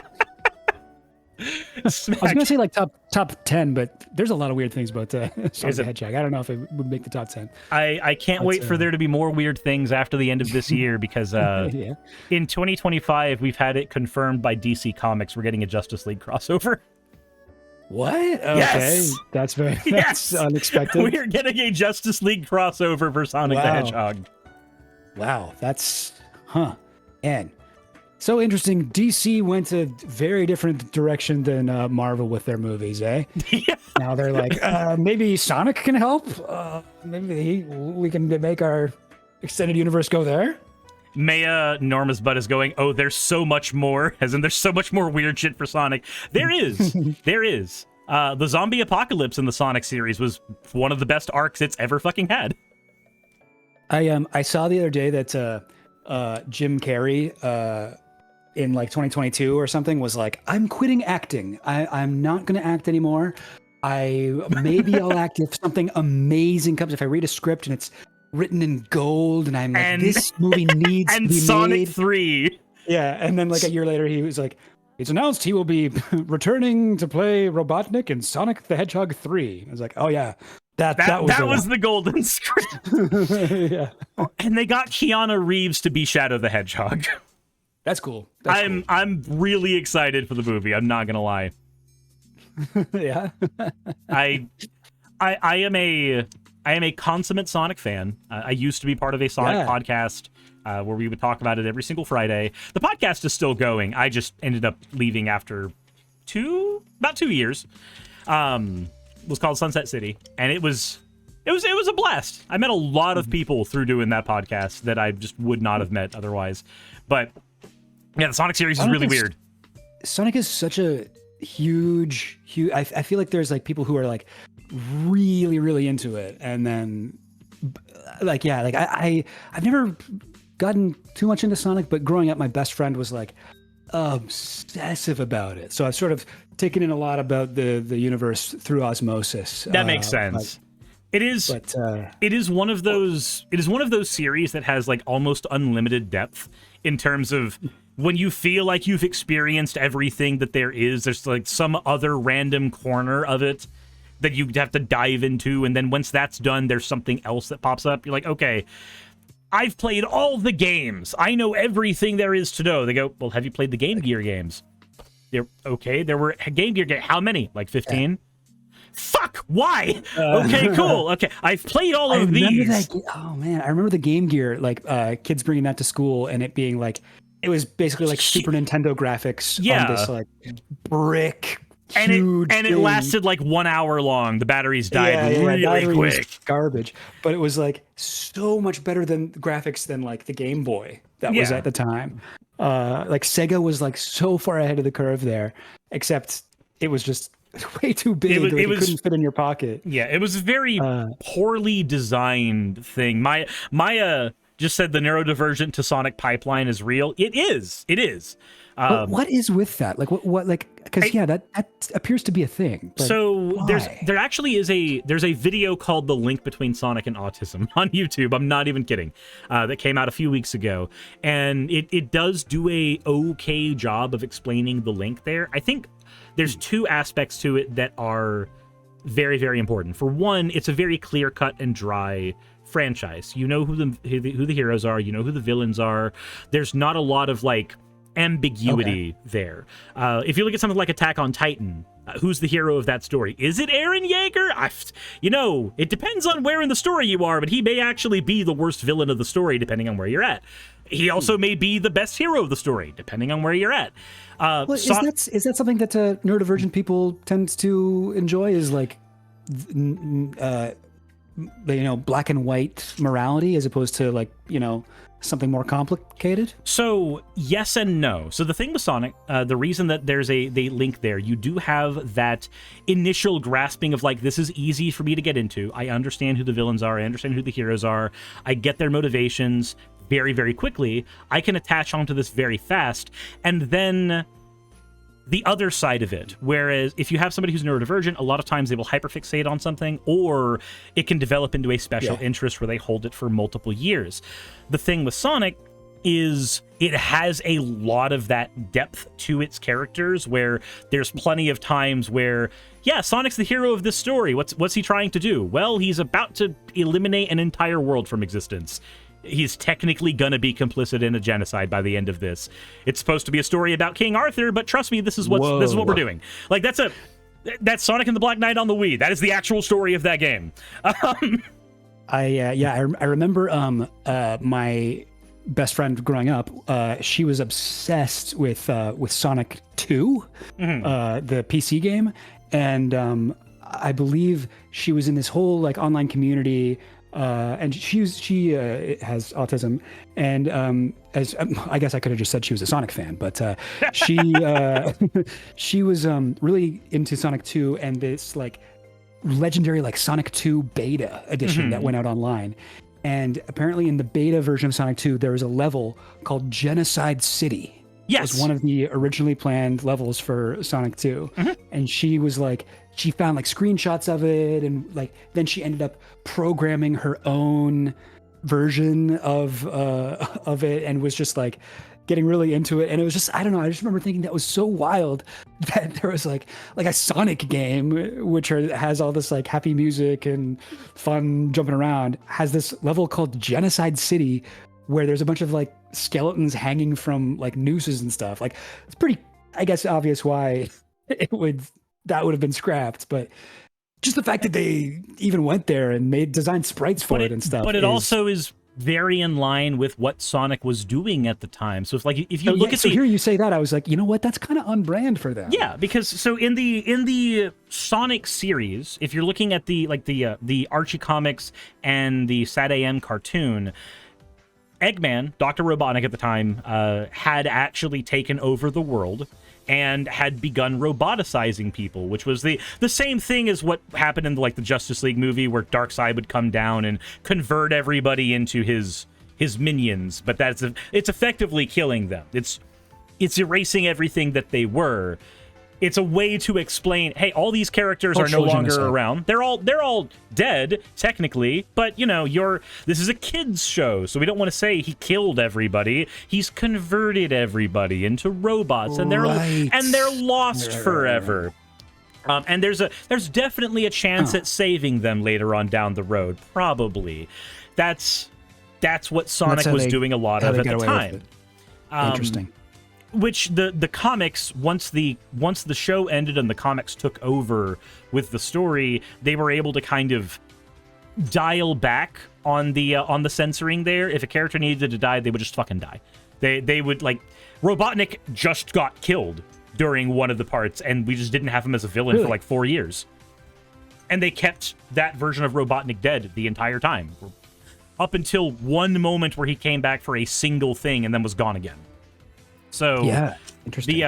I was gonna say like top 10, but there's a lot of weird things about Sonic the Hedgehog. I don't know if it would make the top 10. I can't wait for there to be more weird things after the end of this year, because in 2025 we've had it confirmed by DC Comics we're getting a Justice League crossover. What? Okay, yes! That's unexpected. We're getting a Justice League crossover for Sonic the Hedgehog. Wow, that's and. So interesting. DC went a very different direction than Marvel with their movies, eh? Yeah. Now they're like, maybe Sonic can help. Maybe we can make our extended universe go there. Maya Norma's butt is going, oh, there's so much more. As in, there's so much more weird shit for Sonic. There is. There is. The zombie apocalypse in the Sonic series was one of the best arcs it's ever fucking had. I saw the other day that Jim Carrey in like 2022 or something was like, I'm quitting acting. I'm not going to act anymore. Maybe I'll act if something amazing comes. If I read a script and it's written in gold and I'm like, this movie needs to be Sonic made. 3. Yeah. And then like a year later, he was like, it's announced he will be returning to play Robotnik in Sonic the Hedgehog 3. I was like, oh yeah. That was the golden script. Yeah. And they got Keanu Reeves to be Shadow the Hedgehog. That's cool. I'm really excited for the movie. I'm not gonna lie. Yeah. I am a consummate Sonic fan. I used to be part of a Sonic podcast where we would talk about it every single Friday. The podcast is still going. I just ended up leaving after about 2 years. It was called Sunset City, and it was a blast. I met a lot of people through doing that podcast that I just would not have met otherwise. But yeah, the Sonic series is really weird. Sonic is such a huge. I feel like there's like people who are like really, really into it, and then I've never gotten too much into Sonic, but growing up, my best friend was like obsessive about it. So I've sort of taken in a lot about the universe through osmosis. That makes sense. It is one of those series that has like almost unlimited depth in terms of when you feel like you've experienced everything that there's like some other random corner of it that you have to dive into, and then once that's done, there's something else that pops up. You're like, okay, I've played all the games. I know everything there is to know. They go, well, have you played the Game Gear games? There were Game Gear games. How many? Like 15? Fuck! Why? Okay, cool. Okay, I've played all of these. Oh man, I remember the Game Gear, like kids bringing that to school and it being like, it was basically like Super Nintendo graphics on this like brick. And huge it lasted like 1 hour long. The batteries died really quick. Garbage, but it was like so much better than graphics than like the Game Boy that was at the time. Like Sega was like so far ahead of the curve there, except it was just way too big. It couldn't fit in your pocket. Yeah, it was a very poorly designed thing. Maya just said the neurodivergent to Sonic pipeline is real. It is. What is with that? Like what like, because that appears to be a thing. So why? there actually is there's a video called The Link Between Sonic and Autism on YouTube. I'm not even kidding. That came out a few weeks ago. And it does do a okay job of explaining the link there. I think there's two aspects to it that are very, very important. For one, it's a very clear cut and dry franchise. You know who the heroes are, you know who the villains are. There's not a lot of like ambiguity there. If you look at something like Attack on Titan, who's the hero of that story? Is it Eren Yeager? It depends on where in the story you are, but he may actually be the worst villain of the story depending on where you're at. He also may be the best hero of the story depending on where you're at. Is that something that neurodivergent people tend to enjoy? Is like black and white morality as opposed to like something more complicated? So yes and no. So the thing with Sonic, the reason that there's a link there, you do have that initial grasping of like, this is easy for me to get into. I understand who the villains are. I understand who the heroes are. I get their motivations very, very quickly. I can attach onto this very fast. And then the other side of it, whereas if you have somebody who's neurodivergent, a lot of times they will hyperfixate on something, or it can develop into a special interest where they hold it for multiple years. The thing with Sonic is it has a lot of that depth to its characters, where there's plenty of times where, Sonic's the hero of this story. What's he trying to do? Well, he's about to eliminate an entire world from existence. He's technically gonna be complicit in a genocide by the end of this. It's supposed to be a story about King Arthur, but trust me, this is what we're doing. Like that's Sonic and the Black Knight on the Wii. That is the actual story of that game. I remember my best friend growing up. She was obsessed with Sonic 2, the PC game, and I believe she was in this whole like online community. And she has autism, and as I guess I could have just said she was a Sonic fan, but she was really into Sonic 2 and this like legendary like Sonic 2 beta edition that went out online. And apparently in the beta version of Sonic 2, there was a level called Genocide City. Yes. It was one of the originally planned levels for Sonic 2. And she was like, she found like screenshots of it, and like then she ended up programming her own version of it, and was just like getting really into it. And it was just, I don't know, I just remember thinking that was so wild that there was like a Sonic game which has all this like happy music and fun jumping around, has this level called Genocide City where there's a bunch of like skeletons hanging from like nooses and stuff. Like it's pretty, I guess, obvious why that would have been scrapped, but just the fact that they even went there and designed sprites for it and stuff. But it also is very in line with what Sonic was doing at the time. So if you look at hearing you say that, I was like, you know what, that's kind of on-brand for them. Yeah, because so in the Sonic series, if you're looking at the Archie comics and the Sat AM cartoon, Eggman, Dr. Robotnik at the time, had actually taken over the world and had begun roboticizing people, which was the same thing as what happened in the Justice League movie, where Darkseid would come down and convert everybody into his minions. But it's effectively killing them. It's erasing everything that they were. It's a way to explain, hey, all these characters are no longer around. They're all dead, technically, but this is a kids show, so we don't want to say he killed everybody. He's converted everybody into robots, and they're lost forever. And there's definitely a chance at saving them later on down the road, probably. That's what Sonic was doing a lot of at the time. Interesting. which the comics, once the show ended and the comics took over with the story, they were able to kind of dial back on the censoring there. If a character needed to die, they would just fucking die. They would, like, Robotnik just got killed during one of the parts, and we just didn't have him as a villain for like 4 years. And they kept that version of Robotnik dead the entire time, up until one moment where he came back for a single thing and then was gone again. So yeah, interesting.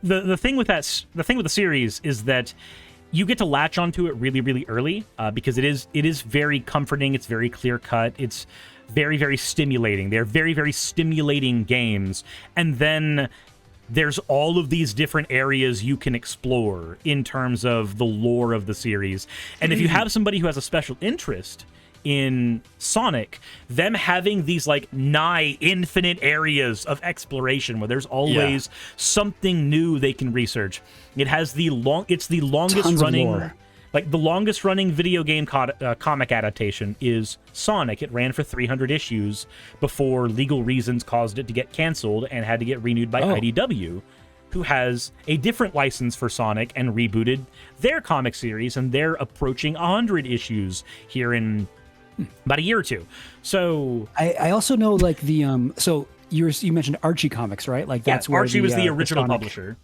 The thing with the series is that you get to latch onto it really, really early, because it is very comforting. It's very clear cut. It's very, very stimulating. They're very, very stimulating games. And then there's all of these different areas you can explore in terms of the lore of the series. And if you have somebody who has a special interest in Sonic, them having these like nigh infinite areas of exploration where there's always something new they can research. It's the longest running, like the longest running video game comic adaptation is Sonic. It ran for 300 issues before legal reasons caused it to get canceled and had to get renewed by IDW, who has a different license for Sonic and rebooted their comic series, and they're approaching 100 issues here in about a year or two. So I also know, like, the so you mentioned Archie Comics, right? Like, that's where Archie was the original publisher.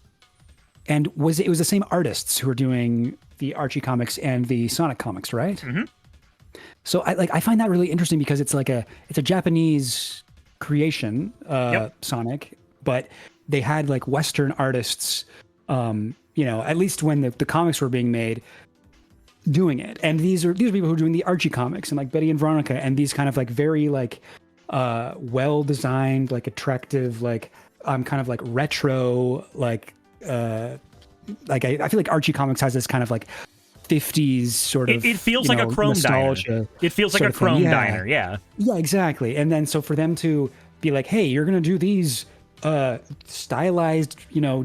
And it was the same artists who were doing the Archie comics and the Sonic comics, right? Mm-hmm. So I find that really interesting because it's like it's a Japanese creation, Sonic, but they had like Western artists, at least when the comics were being made, doing it. And these are people who are doing the Archie comics, and like Betty and Veronica, and these kind of like very like well designed, like attractive, like kind of like retro, like I feel like Archie Comics has this kind of like 50s sort of. It feels like a Chrome diner. It feels like a Chrome diner. Yeah. Yeah, exactly. And then so for them to be like, hey, you're gonna do these stylized,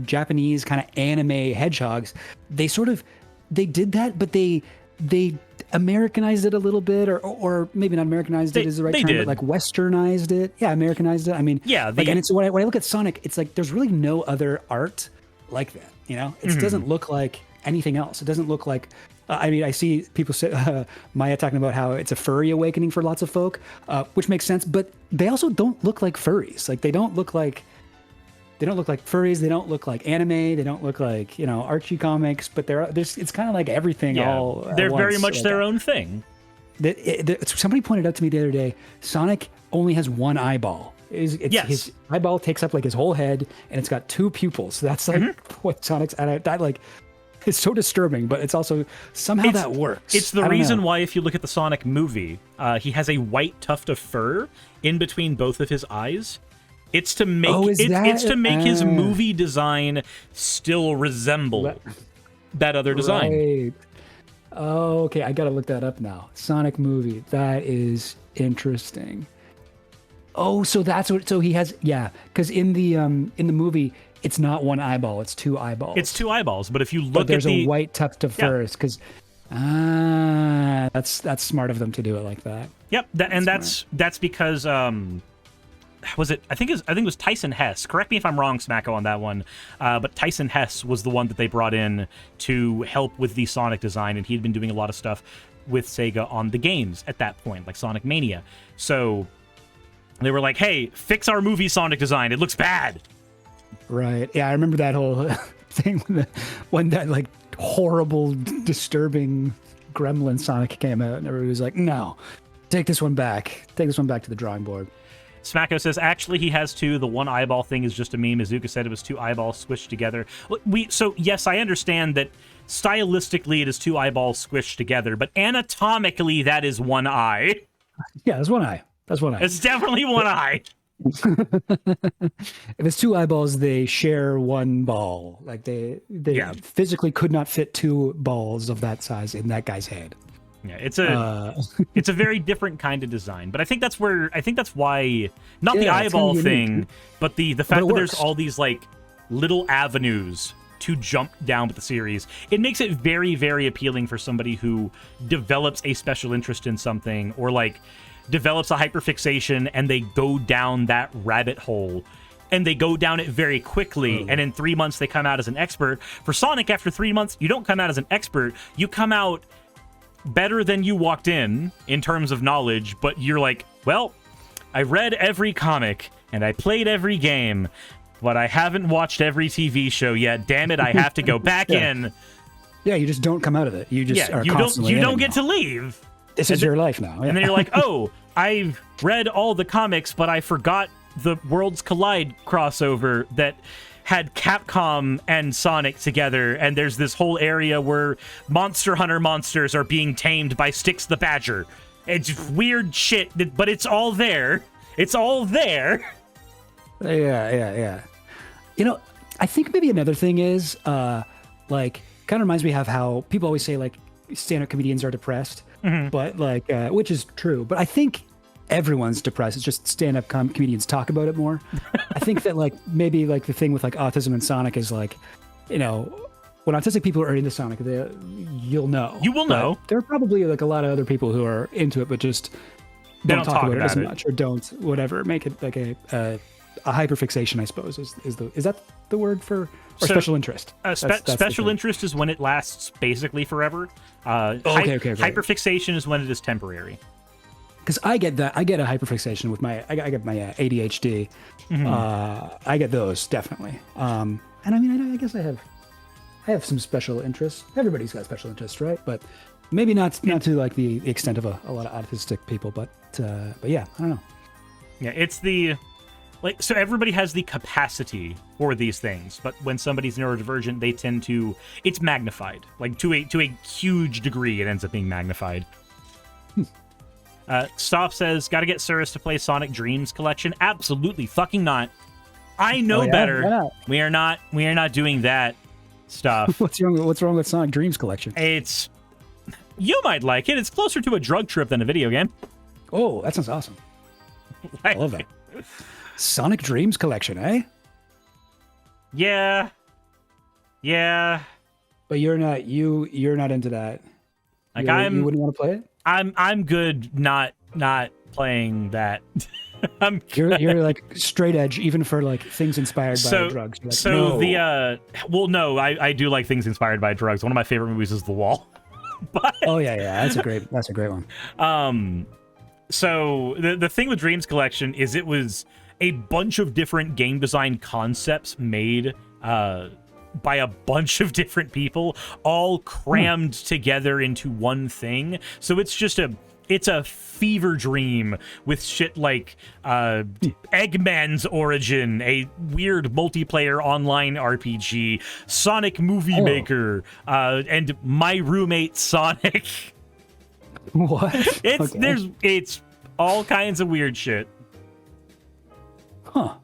Japanese kind of anime hedgehogs, they did that, but they Americanized it a little bit, or maybe not Americanized it is the right term, but like Westernized it. Yeah, Americanized it. I mean, yeah. And it's when I look at Sonic, it's like there's really no other art like that. It doesn't look like anything else. It doesn't look like. I see people say Maya talking about how it's a furry awakening for lots of folk, which makes sense. But they also don't look like furries. Like they don't look like furries. They don't look like anime. They don't look like Archie comics. But it's kind of like everything. Yeah. All they're very much their own thing. Somebody pointed out to me the other day, Sonic only has one eyeball. His eyeball takes up like his whole head, and it's got two pupils. That's like what Sonic's at. That like. It's so disturbing, but it's also somehow that works. It's the reason why, if you look at the Sonic movie, he has a white tuft of fur in between both of his eyes. It's to make his movie design still resemble that other design. Right. Oh, okay. I gotta look that up now. Sonic movie. That is interesting. Oh, so that's what. So he has, because in the movie, it's not one eyeball; it's two eyeballs. It's two eyeballs, but if you look there's a white tuft of fur, because that's smart of them to do it like that. Yep, that's because was it? I think it was Tyson Hess. Correct me if I'm wrong, Smacko, on that one. But Tyson Hess was the one that they brought in to help with the Sonic design, and he'd been doing a lot of stuff with Sega on the games at that point, like Sonic Mania. So they were like, "Hey, fix our movie Sonic design. It looks bad." Right. Yeah, I remember that whole thing when that like horrible, disturbing gremlin Sonic came out, and everybody was like, "No, take this one back. Take this one back to the drawing board." Smacko says, actually, he has two. The one eyeball thing is just a meme. Izuka said it was two eyeballs squished together. So, yes, I understand that stylistically it is two eyeballs squished together, but anatomically that is one eye. Yeah, that's one eye. It's definitely one eye. If it's two eyeballs, they share one ball. Like they physically could not fit two balls of that size in that guy's head. Yeah, it's a very different kind of design, but I think that's why not the eyeball thing, but the fact that there's all these like little avenues to jump down with the series. It makes it very, very appealing for somebody who develops a special interest in something, or like develops a hyperfixation and they go down that rabbit hole. It makes it very, very appealing for somebody who develops a special interest in something, or like develops a hyperfixation and they go down that rabbit hole. It and they go down it very quickly, and in 3 months they come out as an expert. For Sonic, after 3 months, you don't come out as an expert. You come out better than you walked in terms of knowledge, but you're like, well, I read every comic, and I played every game, but I haven't watched every TV show yet. Damn it, I have to go back in. Yeah, you just don't come out of it. You just are constantly you don't get to leave. This is your life now. Yeah. And then you're like, oh, I've read all the comics, but I forgot the Worlds Collide crossover that had Capcom and Sonic together, and there's this whole area where Monster Hunter monsters are being tamed by Styx the Badger. It's weird shit, but it's all there. It's all there. Yeah. You know, I think maybe another thing is, like, kind of reminds me of how people always say, like, stand-up comedians are depressed, but, like, which is true. But I think everyone's depressed. It's just stand-up comedians talk about it more. I think that, like, maybe, like, the thing with, like, autism and Sonic is, like, you know, when autistic people are into Sonic, you'll know. You will know. There are probably, like, a lot of other people who are into it, but just don't talk about it as much, or don't, whatever, make it, like, a hyperfixation, I suppose, is that the word for, or special interest? That's special interest is when it lasts basically forever. Okay. Hyperfixation is when it is temporary. Because I get that. I get a hyperfixation with I get my ADHD. I get those definitely. And I mean, I guess I have some special interests. Everybody's got special interests, right? But maybe not to like the extent of a lot of autistic people. But yeah, I don't know. Yeah, it's so everybody has the capacity for these things, but when somebody's neurodivergent, they tend to, it's magnified. Like to a huge degree, it ends up being magnified. Stop says, gotta get Suris to play Sonic Dreams Collection. Absolutely fucking not. I know better. Why not? We are not doing that stuff. What's wrong with Sonic Dreams Collection? You might like it. It's closer to a drug trip than a video game. Oh, that sounds awesome. I love that. Sonic Dreams Collection, eh? Yeah. But you're not into that. Like you wouldn't want to play it? I'm good not playing that. You're like straight edge, even for like things inspired by drugs. Like, no. I do like things inspired by drugs. One of my favorite movies is The Wall. But, oh yeah, that's a great one. So the thing with Dreams Collection is it was a bunch of different game design concepts made by a bunch of different people, all crammed together into one thing. So it's just it's a fever dream with shit like Eggman's Origin, a weird multiplayer online RPG, Sonic Movie Maker, and My Roommate Sonic. What? It's all kinds of weird shit. Huh.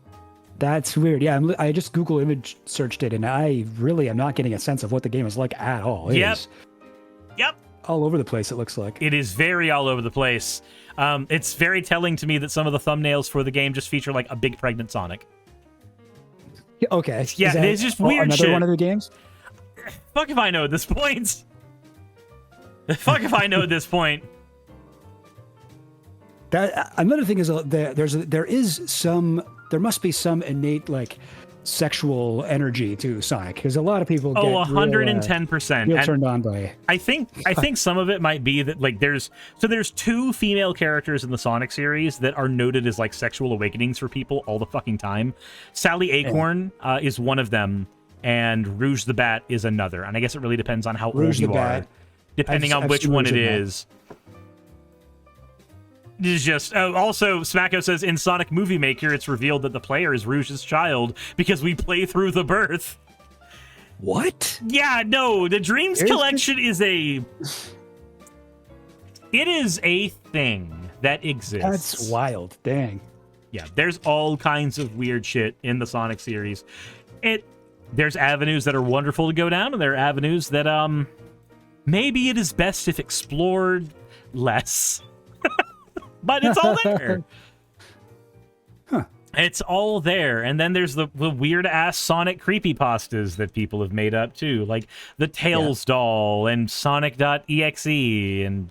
That's weird. Yeah, I just Google image searched it, and I really am not getting a sense of what the game is like at all. Yep. All over the place, it looks like. It is very all over the place. It's very telling to me that some of the thumbnails for the game just feature like a big pregnant Sonic. Okay. Yeah, it's just weird another shit. One of the games? Fuck if I know at this point. Fuck if I know at this point. That another thing is there must be some innate like sexual energy to Sonic, because a lot of people get 110% real turned on by. I think some of it might be that like there's two female characters in the Sonic series that are noted as like sexual awakenings for people all the fucking time. Sally Acorn is one of them, and Rouge the Bat is another. And I guess it really depends on how old you are, depending on which one it is. It's just also Smacko says in Sonic Movie Maker it's revealed that the player is Rouge's child because we play through the birth. What? Yeah, no, the Dreams Collection is a thing that exists. That's wild. Dang. Yeah, there's all kinds of weird shit in the Sonic series. There's avenues that are wonderful to go down, and there are avenues that maybe it is best if explored less. But it's all there. Huh. It's all there. And then there's the weird-ass Sonic creepypastas that people have made up, too. Like the Tails doll and Sonic.exe and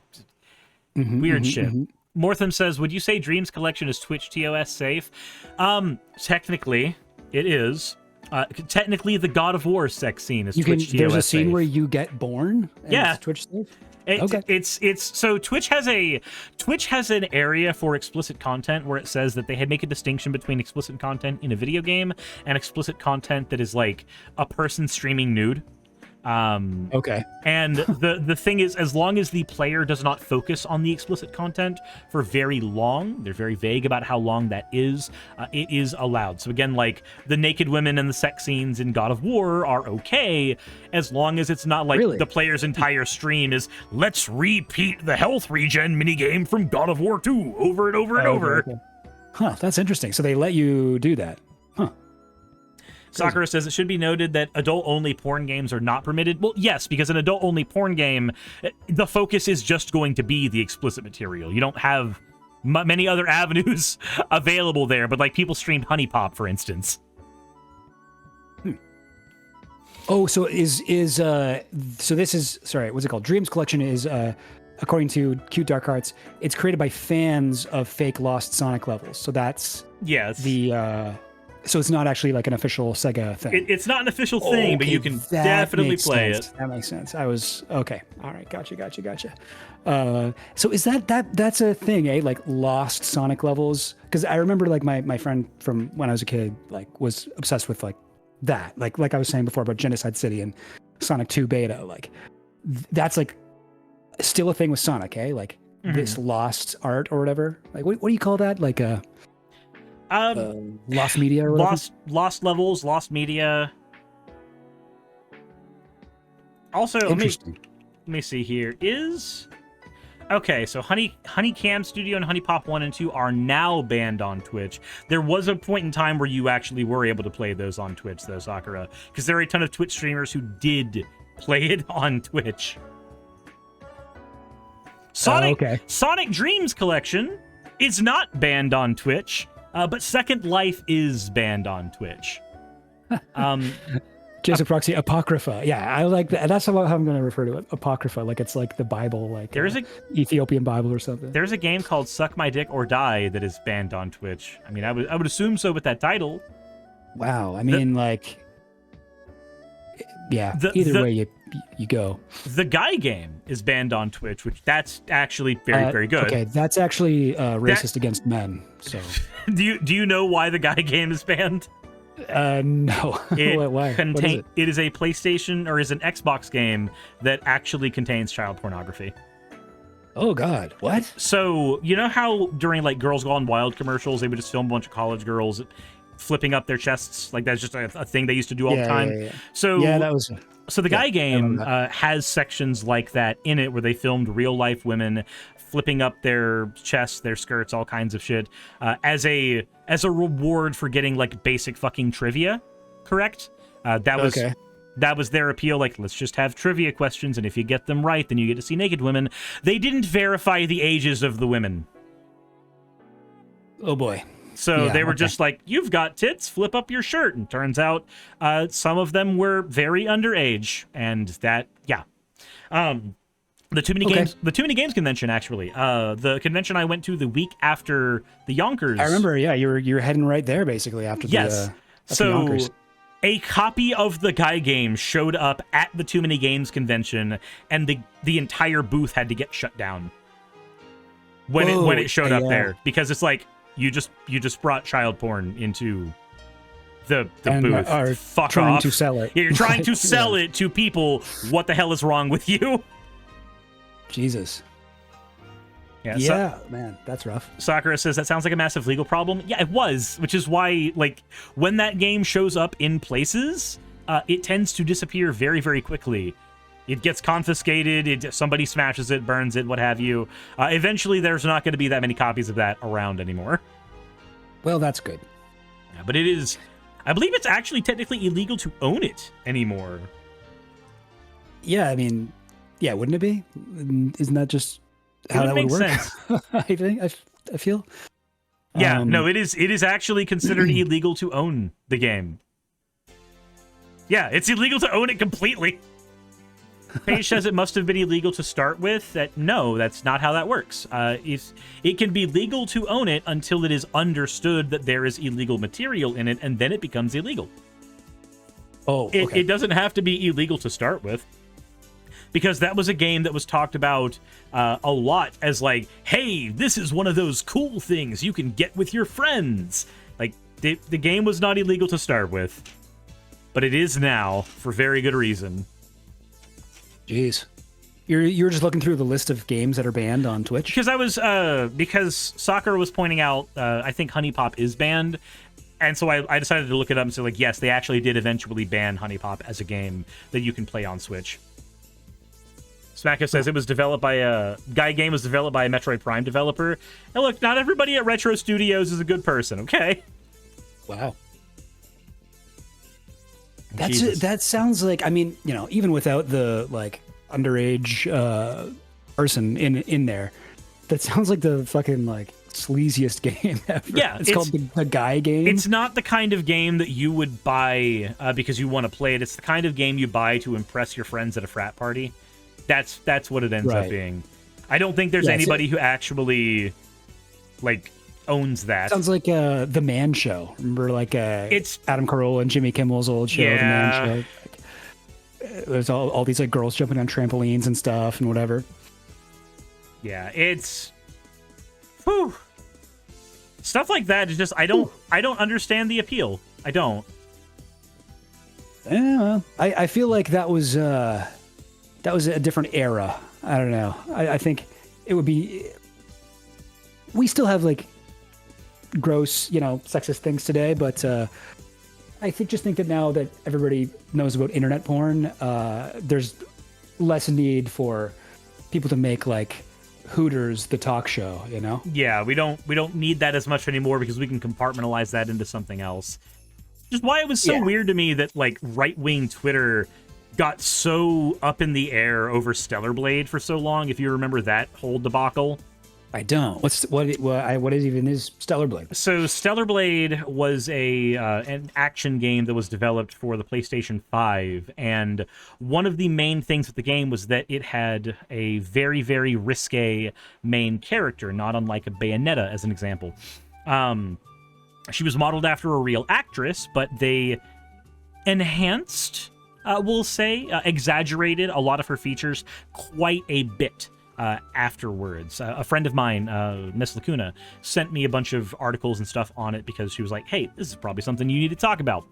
weird shit. Mortham says, would you say Dreams Collection is Twitch TOS safe? Technically, It is. Technically, the God of War sex scene is Twitch TOS There's a scene safe. where you get born. And Yeah. it's Twitch safe? Okay. Okay. It's so Twitch has an area for explicit content where it says that they make a distinction between explicit content in a video game and explicit content that is like a person streaming nude. Okay. And the thing is, as long as the player does not focus on the explicit content for very long, they're very vague about how long that is, it is allowed. So again, like the naked women and the sex scenes in God of War are okay, as long as it's not like the player's entire stream is, let's repeat the health regen minigame from God of War 2 over and over and over. Okay. Huh, that's interesting. So they let you do that. Huh. Sakura says it should be noted that adult-only porn games are not permitted. Well, yes, because an adult-only porn game, the focus is just going to be the explicit material. You don't have many other avenues available there, but like people streamed Honey Pop, for instance. Oh, so so this is, sorry, what's it called? Dreams Collection is, according to Cute Dark Arts, it's created by fans of fake Lost Sonic levels. So that's so it's not actually like an official Sega thing. It's not an official thing, but you can definitely play it. That makes sense. Okay. All right. Gotcha. So is that's a thing, eh? Like Lost Sonic levels? Because I remember like my friend from when I was a kid like was obsessed with like that. Like I was saying before about Genocide City and Sonic 2 Beta. Like that's like still a thing with Sonic, eh? Like this lost art or whatever. Like what do you call that? Like lost media or whatever? Lost levels, lost media. Also, let me see here. Okay, so Honey Cam Studio and Honey Pop 1 and 2 are now banned on Twitch. There was a point in time where you actually were able to play those on Twitch, though, Sakura, because there are a ton of Twitch streamers who did play it on Twitch. Sonic Dreams Collection is not banned on Twitch. But Second Life is banned on Twitch. Joseph Proxy, Apocrypha. Yeah, I like that. That's how I'm going to refer to it. Apocrypha, like it's like the Bible, like there's a Ethiopian Bible or something. There's a game called Suck My Dick or Die that is banned on Twitch. I mean, I would assume so with that title. Wow, I mean, either way you go. The Guy game is banned on Twitch, which that's actually very good. Okay, that's actually racist against men. So, do you know why the Guy game is banned? No. Why? It is a PlayStation or is an Xbox game that actually contains child pornography. Oh God, what? So you know how during like Girls Gone Wild commercials they would just film a bunch of college girls flipping up their chests, like that's just a thing they used to do all the time. Yeah. So that was. So the Guy game has sections like that in it where they filmed real life women flipping up their chests, their skirts, all kinds of shit, as a reward for getting like basic fucking trivia. Correct? That was their appeal. Like, let's just have trivia questions, and if you get them right, then you get to see naked women. They didn't verify the ages of the women. Oh boy. So they were just like, you've got tits, flip up your shirt. And turns out some of them were very underage. And that, the Too Many Games convention, actually. The convention I went to the week after the Yonkers. I remember, you were heading right there, basically, after the Yonkers. A copy of the Guy game showed up at the Too Many Games convention, and the entire booth had to get shut down when it showed up there. Because it's like, you just brought child porn into the booth. Fuck trying off. To sell it. Yeah, you're trying to sell it to people. What the hell is wrong with you? Jesus. Yeah, man, that's rough. Sakura says that sounds like a massive legal problem. Yeah, it was, which is why, like, when that game shows up in places, it tends to disappear very, very quickly. It gets confiscated, somebody smashes it, burns it, what have you. Eventually, there's not going to be that many copies of that around anymore. Well, that's good. Yeah, but it is... I believe it's actually technically illegal to own it anymore. Yeah, I mean... Yeah, wouldn't it be? Isn't that just how that would work? Sense. I feel. Yeah, no, it is actually considered illegal to own the game. Yeah, it's illegal to own it completely. Paige says it must have been illegal to start with. No, that's not how that works. It can be legal to own it until it is understood that there is illegal material in it, and then it becomes illegal. Oh, okay. It doesn't have to be illegal to start with. Because that was a game that was talked about a lot as like, hey, this is one of those cool things you can get with your friends. Like, the game was not illegal to start with, but it is now for very good reason. Jeez. You're just looking through the list of games that are banned on Twitch? Because I was, because Soccer was pointing out, I think Honey Pop is banned. And so I decided to look it up and say, like, yes, they actually did eventually ban Honey Pop as a game that you can play on Switch. Smacko says it was developed by Guy Game was developed by a Metroid Prime developer. And look, not everybody at Retro Studios is a good person, okay? Wow. That sounds like, I mean, you know, even without the like underage person in there, that sounds like the fucking like sleaziest game ever. Yeah, it's called the Guy Game. It's not the kind of game that you would buy because you want to play it. It's the kind of game you buy to impress your friends at a frat party. That's what it ends up being. I don't think there's anybody who actually like owns that. Sounds like The Man Show. Remember, like it's Adam Carolla and Jimmy Kimmel's old show, The Man Show. Like, there's all these like girls jumping on trampolines and stuff and whatever. Yeah, it's stuff like that is just I don't understand the appeal. I don't. Yeah, well, I feel like that was a different era. I don't know. I think it would be. We still have like gross, you know, sexist things today, but I think that now that everybody knows about internet porn, there's less need for people to make like Hooters the talk show, you know? Yeah, we don't need that as much anymore because we can compartmentalize that into something else. Just why it was so weird to me that like right-wing Twitter got so up in the air over Stellar Blade for so long, if you remember that whole debacle. I don't. What even is Stellar Blade? So Stellar Blade was an action game that was developed for the PlayStation 5, and one of the main things with the game was that it had a very, very risque main character, not unlike a Bayonetta, as an example. She was modeled after a real actress, but they enhanced, we'll say, exaggerated a lot of her features quite a bit. Afterwards, a friend of mine, Miss Lacuna, sent me a bunch of articles and stuff on it because she was like, hey, this is probably something you need to talk about.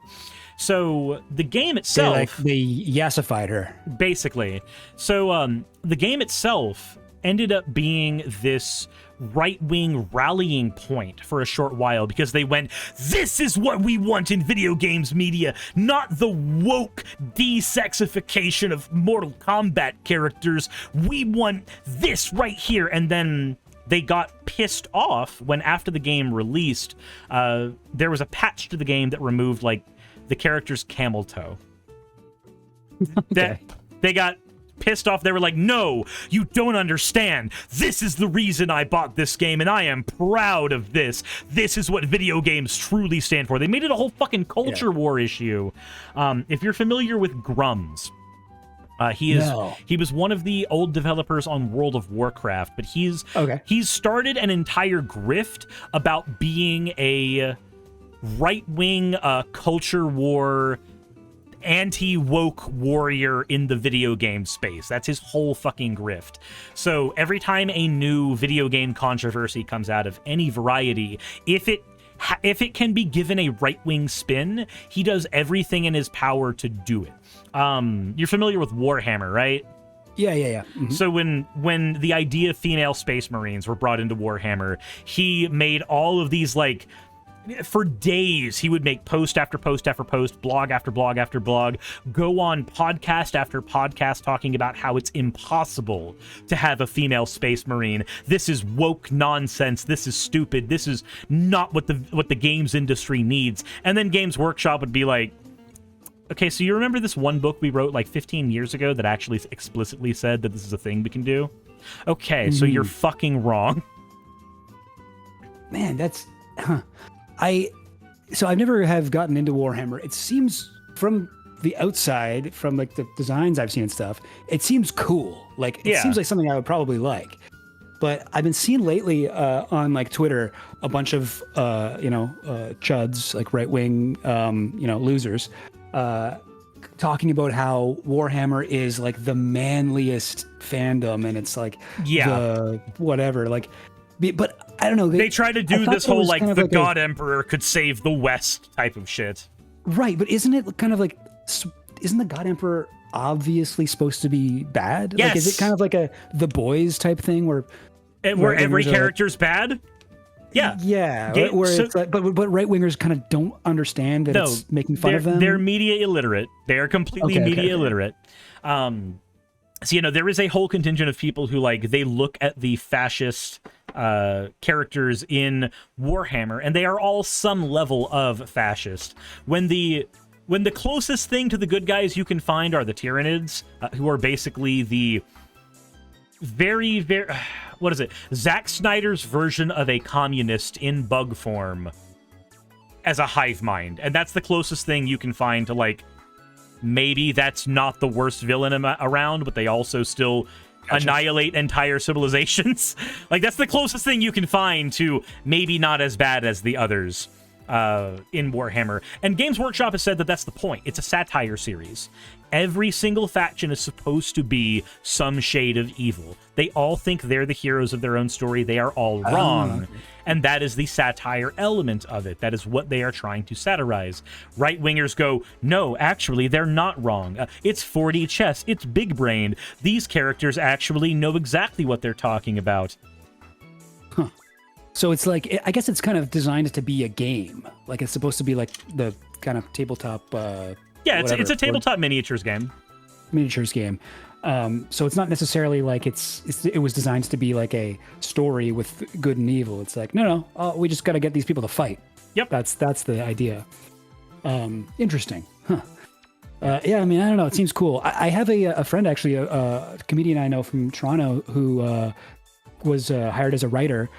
So the game itself... They yassified her. Basically. So the game itself ended up being this right-wing rallying point for a short while because they went, this is what we want in video games media, not the woke desexification of Mortal Kombat characters. We want this right here. And then they got pissed off when after the game released, there was a patch to the game that removed like the character's camel toe. Okay. They got pissed off. They were like, no, you don't understand. This is the reason I bought this game, and I am proud of this. This is what video games truly stand for. They made it a whole fucking culture war issue. If you're familiar with Grums, he was one of the old developers on World of Warcraft, but he's started an entire grift about being a right-wing culture war anti-woke warrior in the video game space. That's his whole fucking grift. So every time a new video game controversy comes out of any variety, if it can be given a right-wing spin, he does everything in his power to do it. You're familiar with Warhammer, right? Yeah. Mm-hmm. So when the idea of female space marines were brought into Warhammer, he made all of these like for days, he would make post after post after post, blog after blog after blog, go on podcast after podcast talking about how it's impossible to have a female space marine. This is woke nonsense. This is stupid. This is not what the games industry needs. And then Games Workshop would be like, okay, so you remember this one book we wrote like 15 years ago that actually explicitly said that this is a thing we can do? Okay, so you're fucking wrong. Man, that's... So I never have gotten into Warhammer. It seems from the outside from like the designs I've seen and stuff, it seems cool. Like it seems like something I would probably like. But I've been seeing lately on like Twitter a bunch of chuds, like right wing losers, talking about how Warhammer is like the manliest fandom, and it's like the whatever. Like, but I don't know. They try to do this whole like the God Emperor could save the West type of shit. Right, but isn't it kind of like? Isn't the God Emperor obviously supposed to be bad? Yes. Like, is it kind of like a The Boys type thing where every character's bad? Yeah. Yeah. It's like, but right wingers kind of don't understand that it's making fun of them. They're media illiterate. They are completely media illiterate. So, there is a whole contingent of people who they look at the fascist characters in Warhammer, and they are all some level of fascist. When the closest thing to the good guys you can find are the Tyranids, who are basically the very, very... What is it? Zack Snyder's version of a communist in bug form as a hive mind. And that's the closest thing you can find to, maybe that's not the worst villain around, but they also still annihilate entire civilizations. That's the closest thing you can find to maybe not as bad as the others in Warhammer. And Games Workshop has said that that's the point. It's a satire series. Every single faction is supposed to be some shade of evil. They all think they're the heroes of their own story. They are all wrong. And that is the satire element of it. That is what they are trying to satirize. Right-wingers go, no, actually, they're not wrong. It's 4D chess. It's big-brained. These characters actually know exactly what they're talking about. Huh. So it's like, I guess it's kind of designed to be a game. Like, it's supposed to be like the kind of tabletop... it's a tabletop miniatures game. So it's not necessarily like it was designed to be like a story with good and evil. It's like, no, we just got to get these people to fight. Yep. That's the idea. Interesting. Huh. I don't know. It seems cool. I have a friend, actually, a comedian I know from Toronto who was hired as a writer,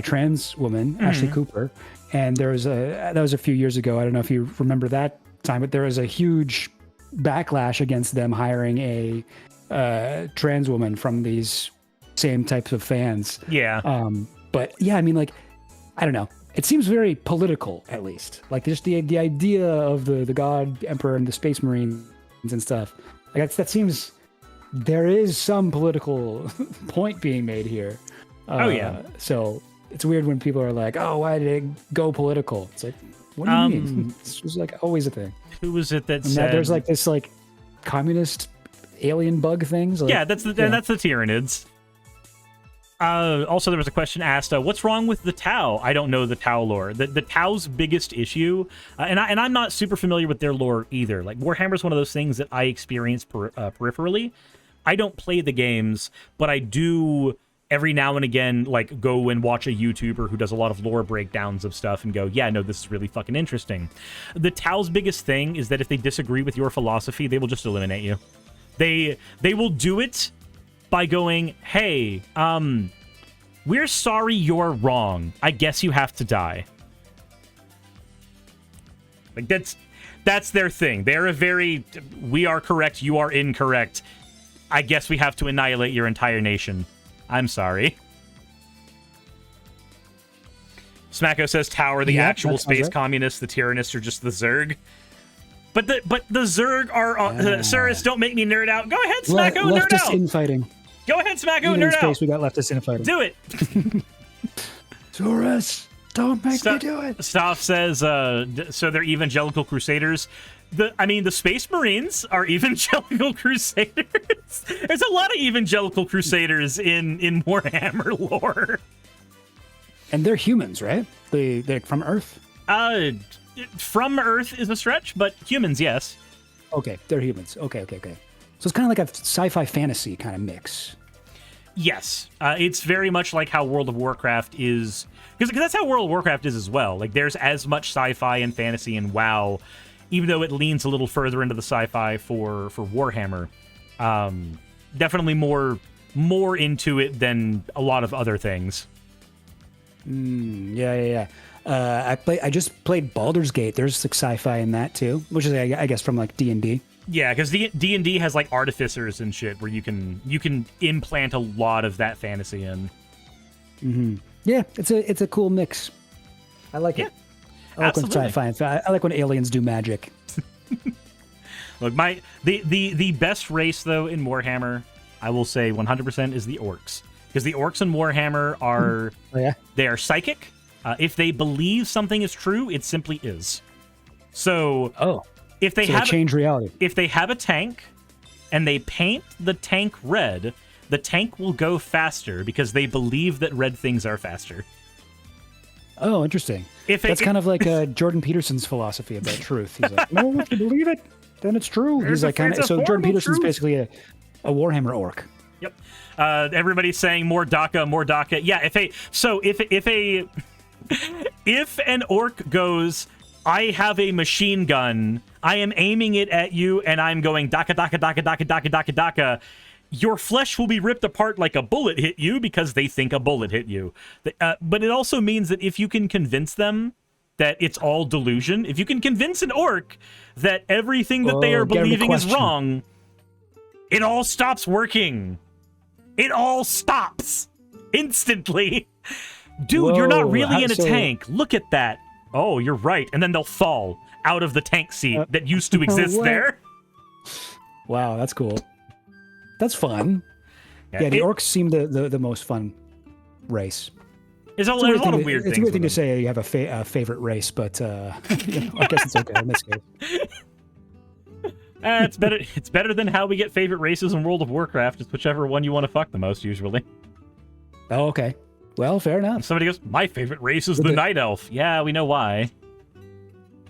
trans woman, Ashley Cooper. And that was a few years ago. I don't know if you remember that time, but there was a huge backlash against them hiring a trans woman from these same types of fans. Yeah. But yeah, I don't know. It seems very political, at least. Like just the idea of the God Emperor and the Space Marines and stuff. That seems there is some political point being made here. So it's weird when people are like, "Oh, why did it go political?" It's like, what do you mean? It's just always a thing. Who was it that said... There's this communist alien bug things? That's the Tyranids. Also, there was a question asked, what's wrong with the Tau? I don't know the Tau lore. The Tau's biggest issue, and I'm not super familiar with their lore either. Warhammer's one of those things that I experience peripherally. I don't play the games, but I do... every now and again, go and watch a YouTuber who does a lot of lore breakdowns of stuff and go, yeah, no, this is really fucking interesting. The Tau's biggest thing is that if they disagree with your philosophy, they will just eliminate you. They will do it by going, hey, we're sorry you're wrong. I guess you have to die. That's their thing. They're a very, we are correct, you are incorrect. I guess we have to annihilate your entire nation. I'm sorry. Smacko says Tau are the actual space communists. The Tyrannists are just the Zerg. But the Zerg are... Suris, don't make me nerd out. Go ahead, Smacko, nerd out. Leftist infighting. Go ahead, Smacko, nerd in space, out. We got leftist infighting. Do it. Suris, don't make me do it. Staff says, so they're evangelical crusaders. The Space Marines are evangelical crusaders. There's a lot of evangelical crusaders in Warhammer lore. And they're humans, right? They're from Earth? From Earth is a stretch, but humans, yes. Okay, they're humans. Okay. So it's kind of like a sci-fi fantasy kind of mix. Yes. It's very much like how World of Warcraft is... Because that's how World of Warcraft is as well. There's as much sci-fi and fantasy in WoW, even though it leans a little further into the sci-fi for Warhammer. Definitely more into it than a lot of other things. Yeah. I just played Baldur's Gate. There's sci-fi in that too, which is I guess from D&D. Yeah, because D&D has like artificers and shit where you can implant a lot of that fantasy in. Mm-hmm. Yeah, it's a cool mix. I like it. I like when sci-fi. I like when aliens do magic. Look, the best race though in Warhammer, I will say 100% is the orcs, because the orcs in Warhammer are they are psychic. If they believe something is true, it simply is. So if they change reality. If they have a tank and they paint the tank red, the tank will go faster because they believe that red things are faster. Oh, interesting. That's kind of like Jordan Peterson's philosophy about truth. He's like, no, if you believe it, then it's true. He's like kind of so. Jordan Peterson's basically a Warhammer orc. Yep. Everybody's saying more DACA, more DACA. Yeah. If an orc goes, I have a machine gun, I am aiming it at you, and I'm going DACA, DACA, DACA, DACA, DACA, DACA, DACA. Your flesh will be ripped apart like a bullet hit you because they think a bullet hit you. But it also means that if you can convince them that it's all delusion, if you can convince an orc that everything that they are believing is wrong, it all stops working. It all stops instantly. Dude, you're not really in a tank. Look at that. Oh, you're right. And then they'll fall out of the tank seat that used to exist there. Wow, that's cool. That's fun. Yeah, the orcs seem the most fun race. There's a lot of weird things. It's a weird thing to say you have a favorite race, but I guess it's okay in this case. It's better. It's better than how we get favorite races in World of Warcraft. It's whichever one you want to fuck the most, usually. Oh, okay. Well, fair enough. Somebody goes, my favorite race is the Night Elf. Yeah, we know why.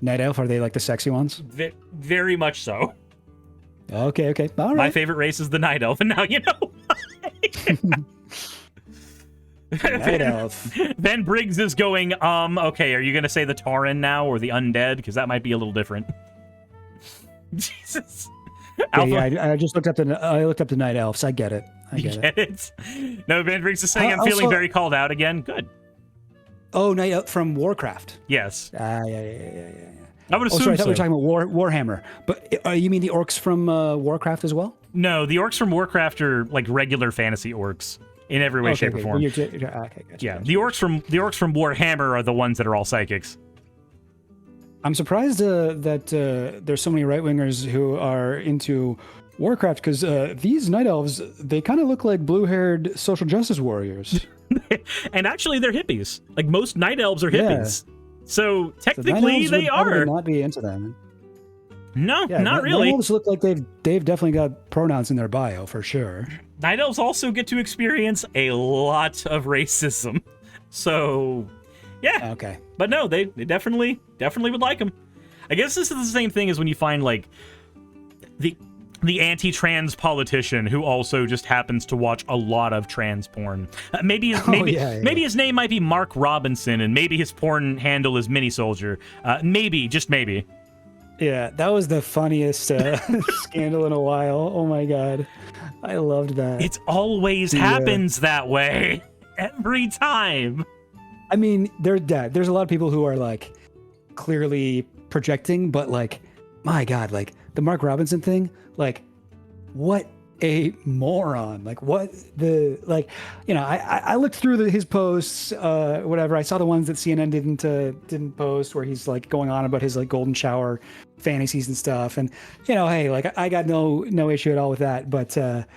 Night Elf, are they like the sexy ones? Very much so. Okay. All right. My favorite race is the Night Elf, and now you know why. Night Elf. Ben Briggs is going, okay, are you going to say the Tauren now, or the Undead? Because that might be a little different. Jesus. I just looked up the Night Elves. I get it. Get it? No, Ben Briggs is saying I'm feeling very called out again. Good. Oh, Night Elf from Warcraft. Yes. Yeah. I would assume sorry, I thought we were talking about Warhammer. But you mean the orcs from Warcraft as well? No, the orcs from Warcraft are like regular fantasy orcs in every way, shape, or form. Gotcha. The orcs from Warhammer are the ones that are all psychics. I'm surprised that there's so many right-wingers who are into Warcraft, because these Night Elves, they kind of look like blue-haired social justice warriors. And actually, they're hippies. Like, most Night Elves are hippies. Yeah. So technically, they are. Not be into them. No, not really. Night Elves look like they've definitely got pronouns in their bio for sure. Night Elves also get to experience a lot of racism. So, yeah. Okay. But no, they definitely would like them. I guess this is the same thing as when you find like the anti-trans politician who also just happens to watch a lot of trans porn. Maybe his name might be Mark Robinson, and maybe his porn handle is Mini Soldier. Maybe, just maybe. Yeah, that was the funniest scandal in a while. Oh my god, I loved that. It always happens that way every time. I mean, there's a lot of people who are like clearly projecting, but like, my god, like the Mark Robinson thing. Like, what a moron. Like, I looked through his posts, whatever. I saw the ones that CNN didn't post, where he's like going on about his like golden shower fantasies and stuff. And, hey, like I got no issue at all with that. But the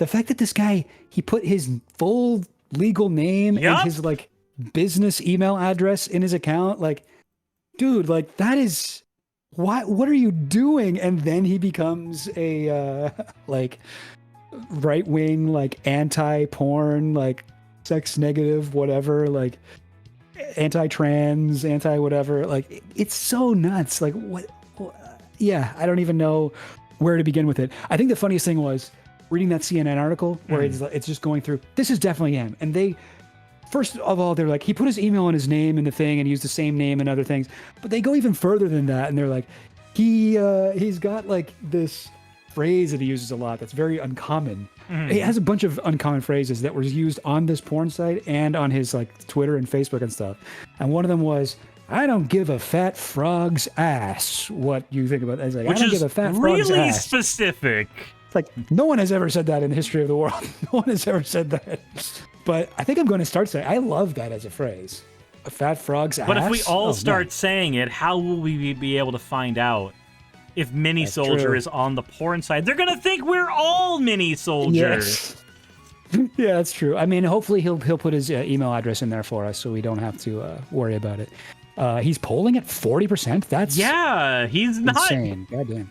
fact that this guy, he put his full legal name and his like business email address in his account, like, dude, like that is... What are you doing? And then he becomes a like right-wing, like anti-porn, like sex negative, whatever, like anti-trans, anti-whatever. Like, it's so nuts. Like, what? Yeah, I don't even know where to begin with it. I think the funniest thing was reading that CNN article where it's just going through, this is definitely him. And they, first of all, they're like, he put his email and his name in the thing and used the same name and other things. But they go even further than that. And they're like, he's got like this phrase that he uses a lot that's very uncommon. He has a bunch of uncommon phrases that were used on this porn site and on his like Twitter and Facebook and stuff. And one of them was, I don't give a fat frog's ass what you think about that. It's like, Which I don't is give a fat frog's really ass. specific. It's like, no one has ever said that in the history of the world. No one has ever said that. But I think I'm going to start saying, I love that as a phrase. A fat frog's ass. But if we all start man. saying it, how will we be able to find out if Mini That's Soldier true. is on the porn side? They're going to think we're all Mini Soldier. Yes. Yeah, that's true. I mean, hopefully he'll put his email address in there for us so we don't have to worry about it. He's polling at 40%. That's Yeah, he's not. insane. Goddamn.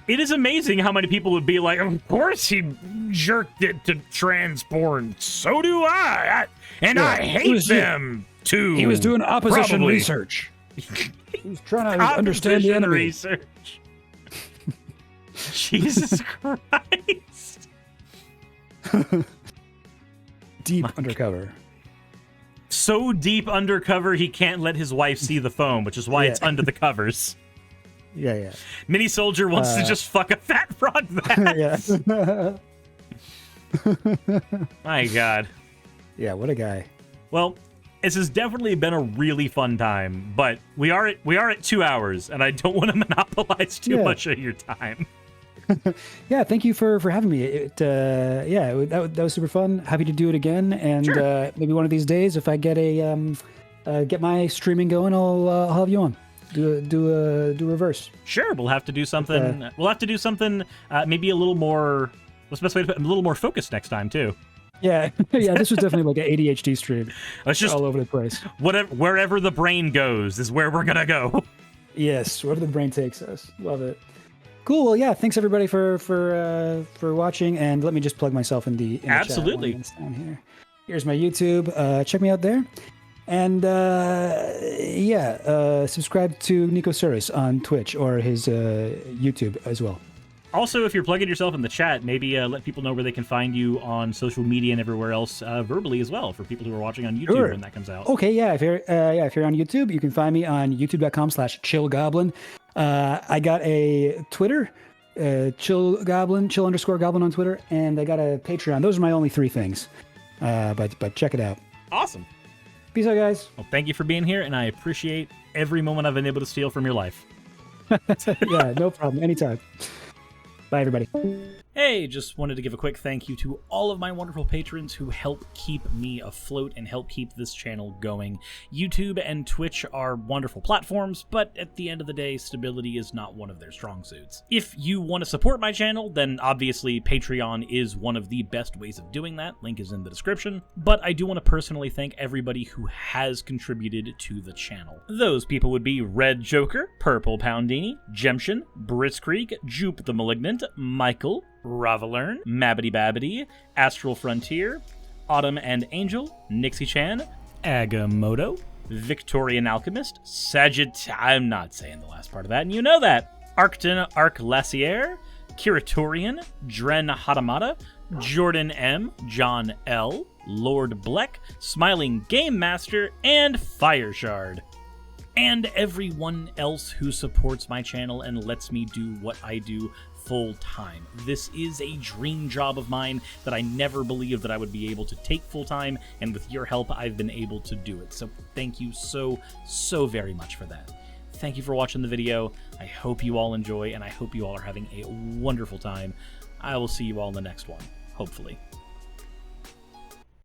It is amazing how many people would be like, of course he jerked it to trans porn. So do I. I hate them too. He was doing opposition Probably. research. He was trying to understand the Opposition enemy. research. Jesus Christ. Deep undercover. So deep undercover he can't let his wife see the phone, which is why it's under the covers. Yeah. Mini Soldier wants to just fuck a fat frog back. Yeah. My God. Yeah, what a guy. Well, this has definitely been a really fun time, but we are at 2 hours, and I don't want to monopolize too much of your time. Yeah, thank you for having me. That was super fun. Happy to do it again, and Sure. Maybe one of these days, if I get get my streaming going, I'll have you on. Do a reverse. Sure, we'll have to do something. We'll have to do something maybe a little more. What's the best way to put it? A little more focused next time too. Yeah, yeah. This was definitely like an ADHD stream. It's just all over the place. Wherever the brain goes is where we're gonna go. Yes, wherever the brain takes us. Love it. Cool. Well, yeah. Thanks everybody for watching, and let me just plug myself in the Absolutely. chat. It's down here. Here's my YouTube. Check me out there, and subscribe to Nico Suris on Twitch or his YouTube as well. Also, if you're plugging yourself in the chat, maybe let people know where they can find you on social media and everywhere else verbally as well for people who are watching on YouTube when that comes out. Okay, yeah. If you're on YouTube, you can find me on youtube.com/chillgoblin. I got a Twitter, chill_goblin on Twitter, and I got a Patreon. Those are my only 3 things. But check it out. Awesome. Peace out, guys. Well, thank you for being here, and I appreciate every moment I've been able to steal from your life. Yeah, no problem. Anytime. Bye, everybody. Hey, just wanted to give a quick thank you to all of my wonderful patrons who help keep me afloat and help keep this channel going. YouTube and Twitch are wonderful platforms, but at the end of the day, stability is not one of their strong suits. If you want to support my channel, then obviously Patreon is one of the best ways of doing that. Link is in the description. But I do want to personally thank everybody who has contributed to the channel. Those people would be Red Joker, Purple Poundini, Jemshin, Britzkrieg, Jupe the Malignant, Michael, Ravalern, Mabbity Babbity, Astral Frontier, Autumn and Angel, Nixie Chan, Agamotto, Victorian Alchemist, I'm not saying the last part of that, and you know that. Arcton Arclacier, Kiratorian, Dren Hadamata, Jordan M, John L, Lord Bleck, Smiling Game Master, and Fireshard. And everyone else who supports my channel and lets me do what I do full time. This is a dream job of mine that I never believed that I would be able to take full time, and with your help, I've been able to do it. So thank you so very much for that. Thank you for watching the video. I hope you all enjoy, and I hope you all are having a wonderful time. I will see you all in the next one, hopefully.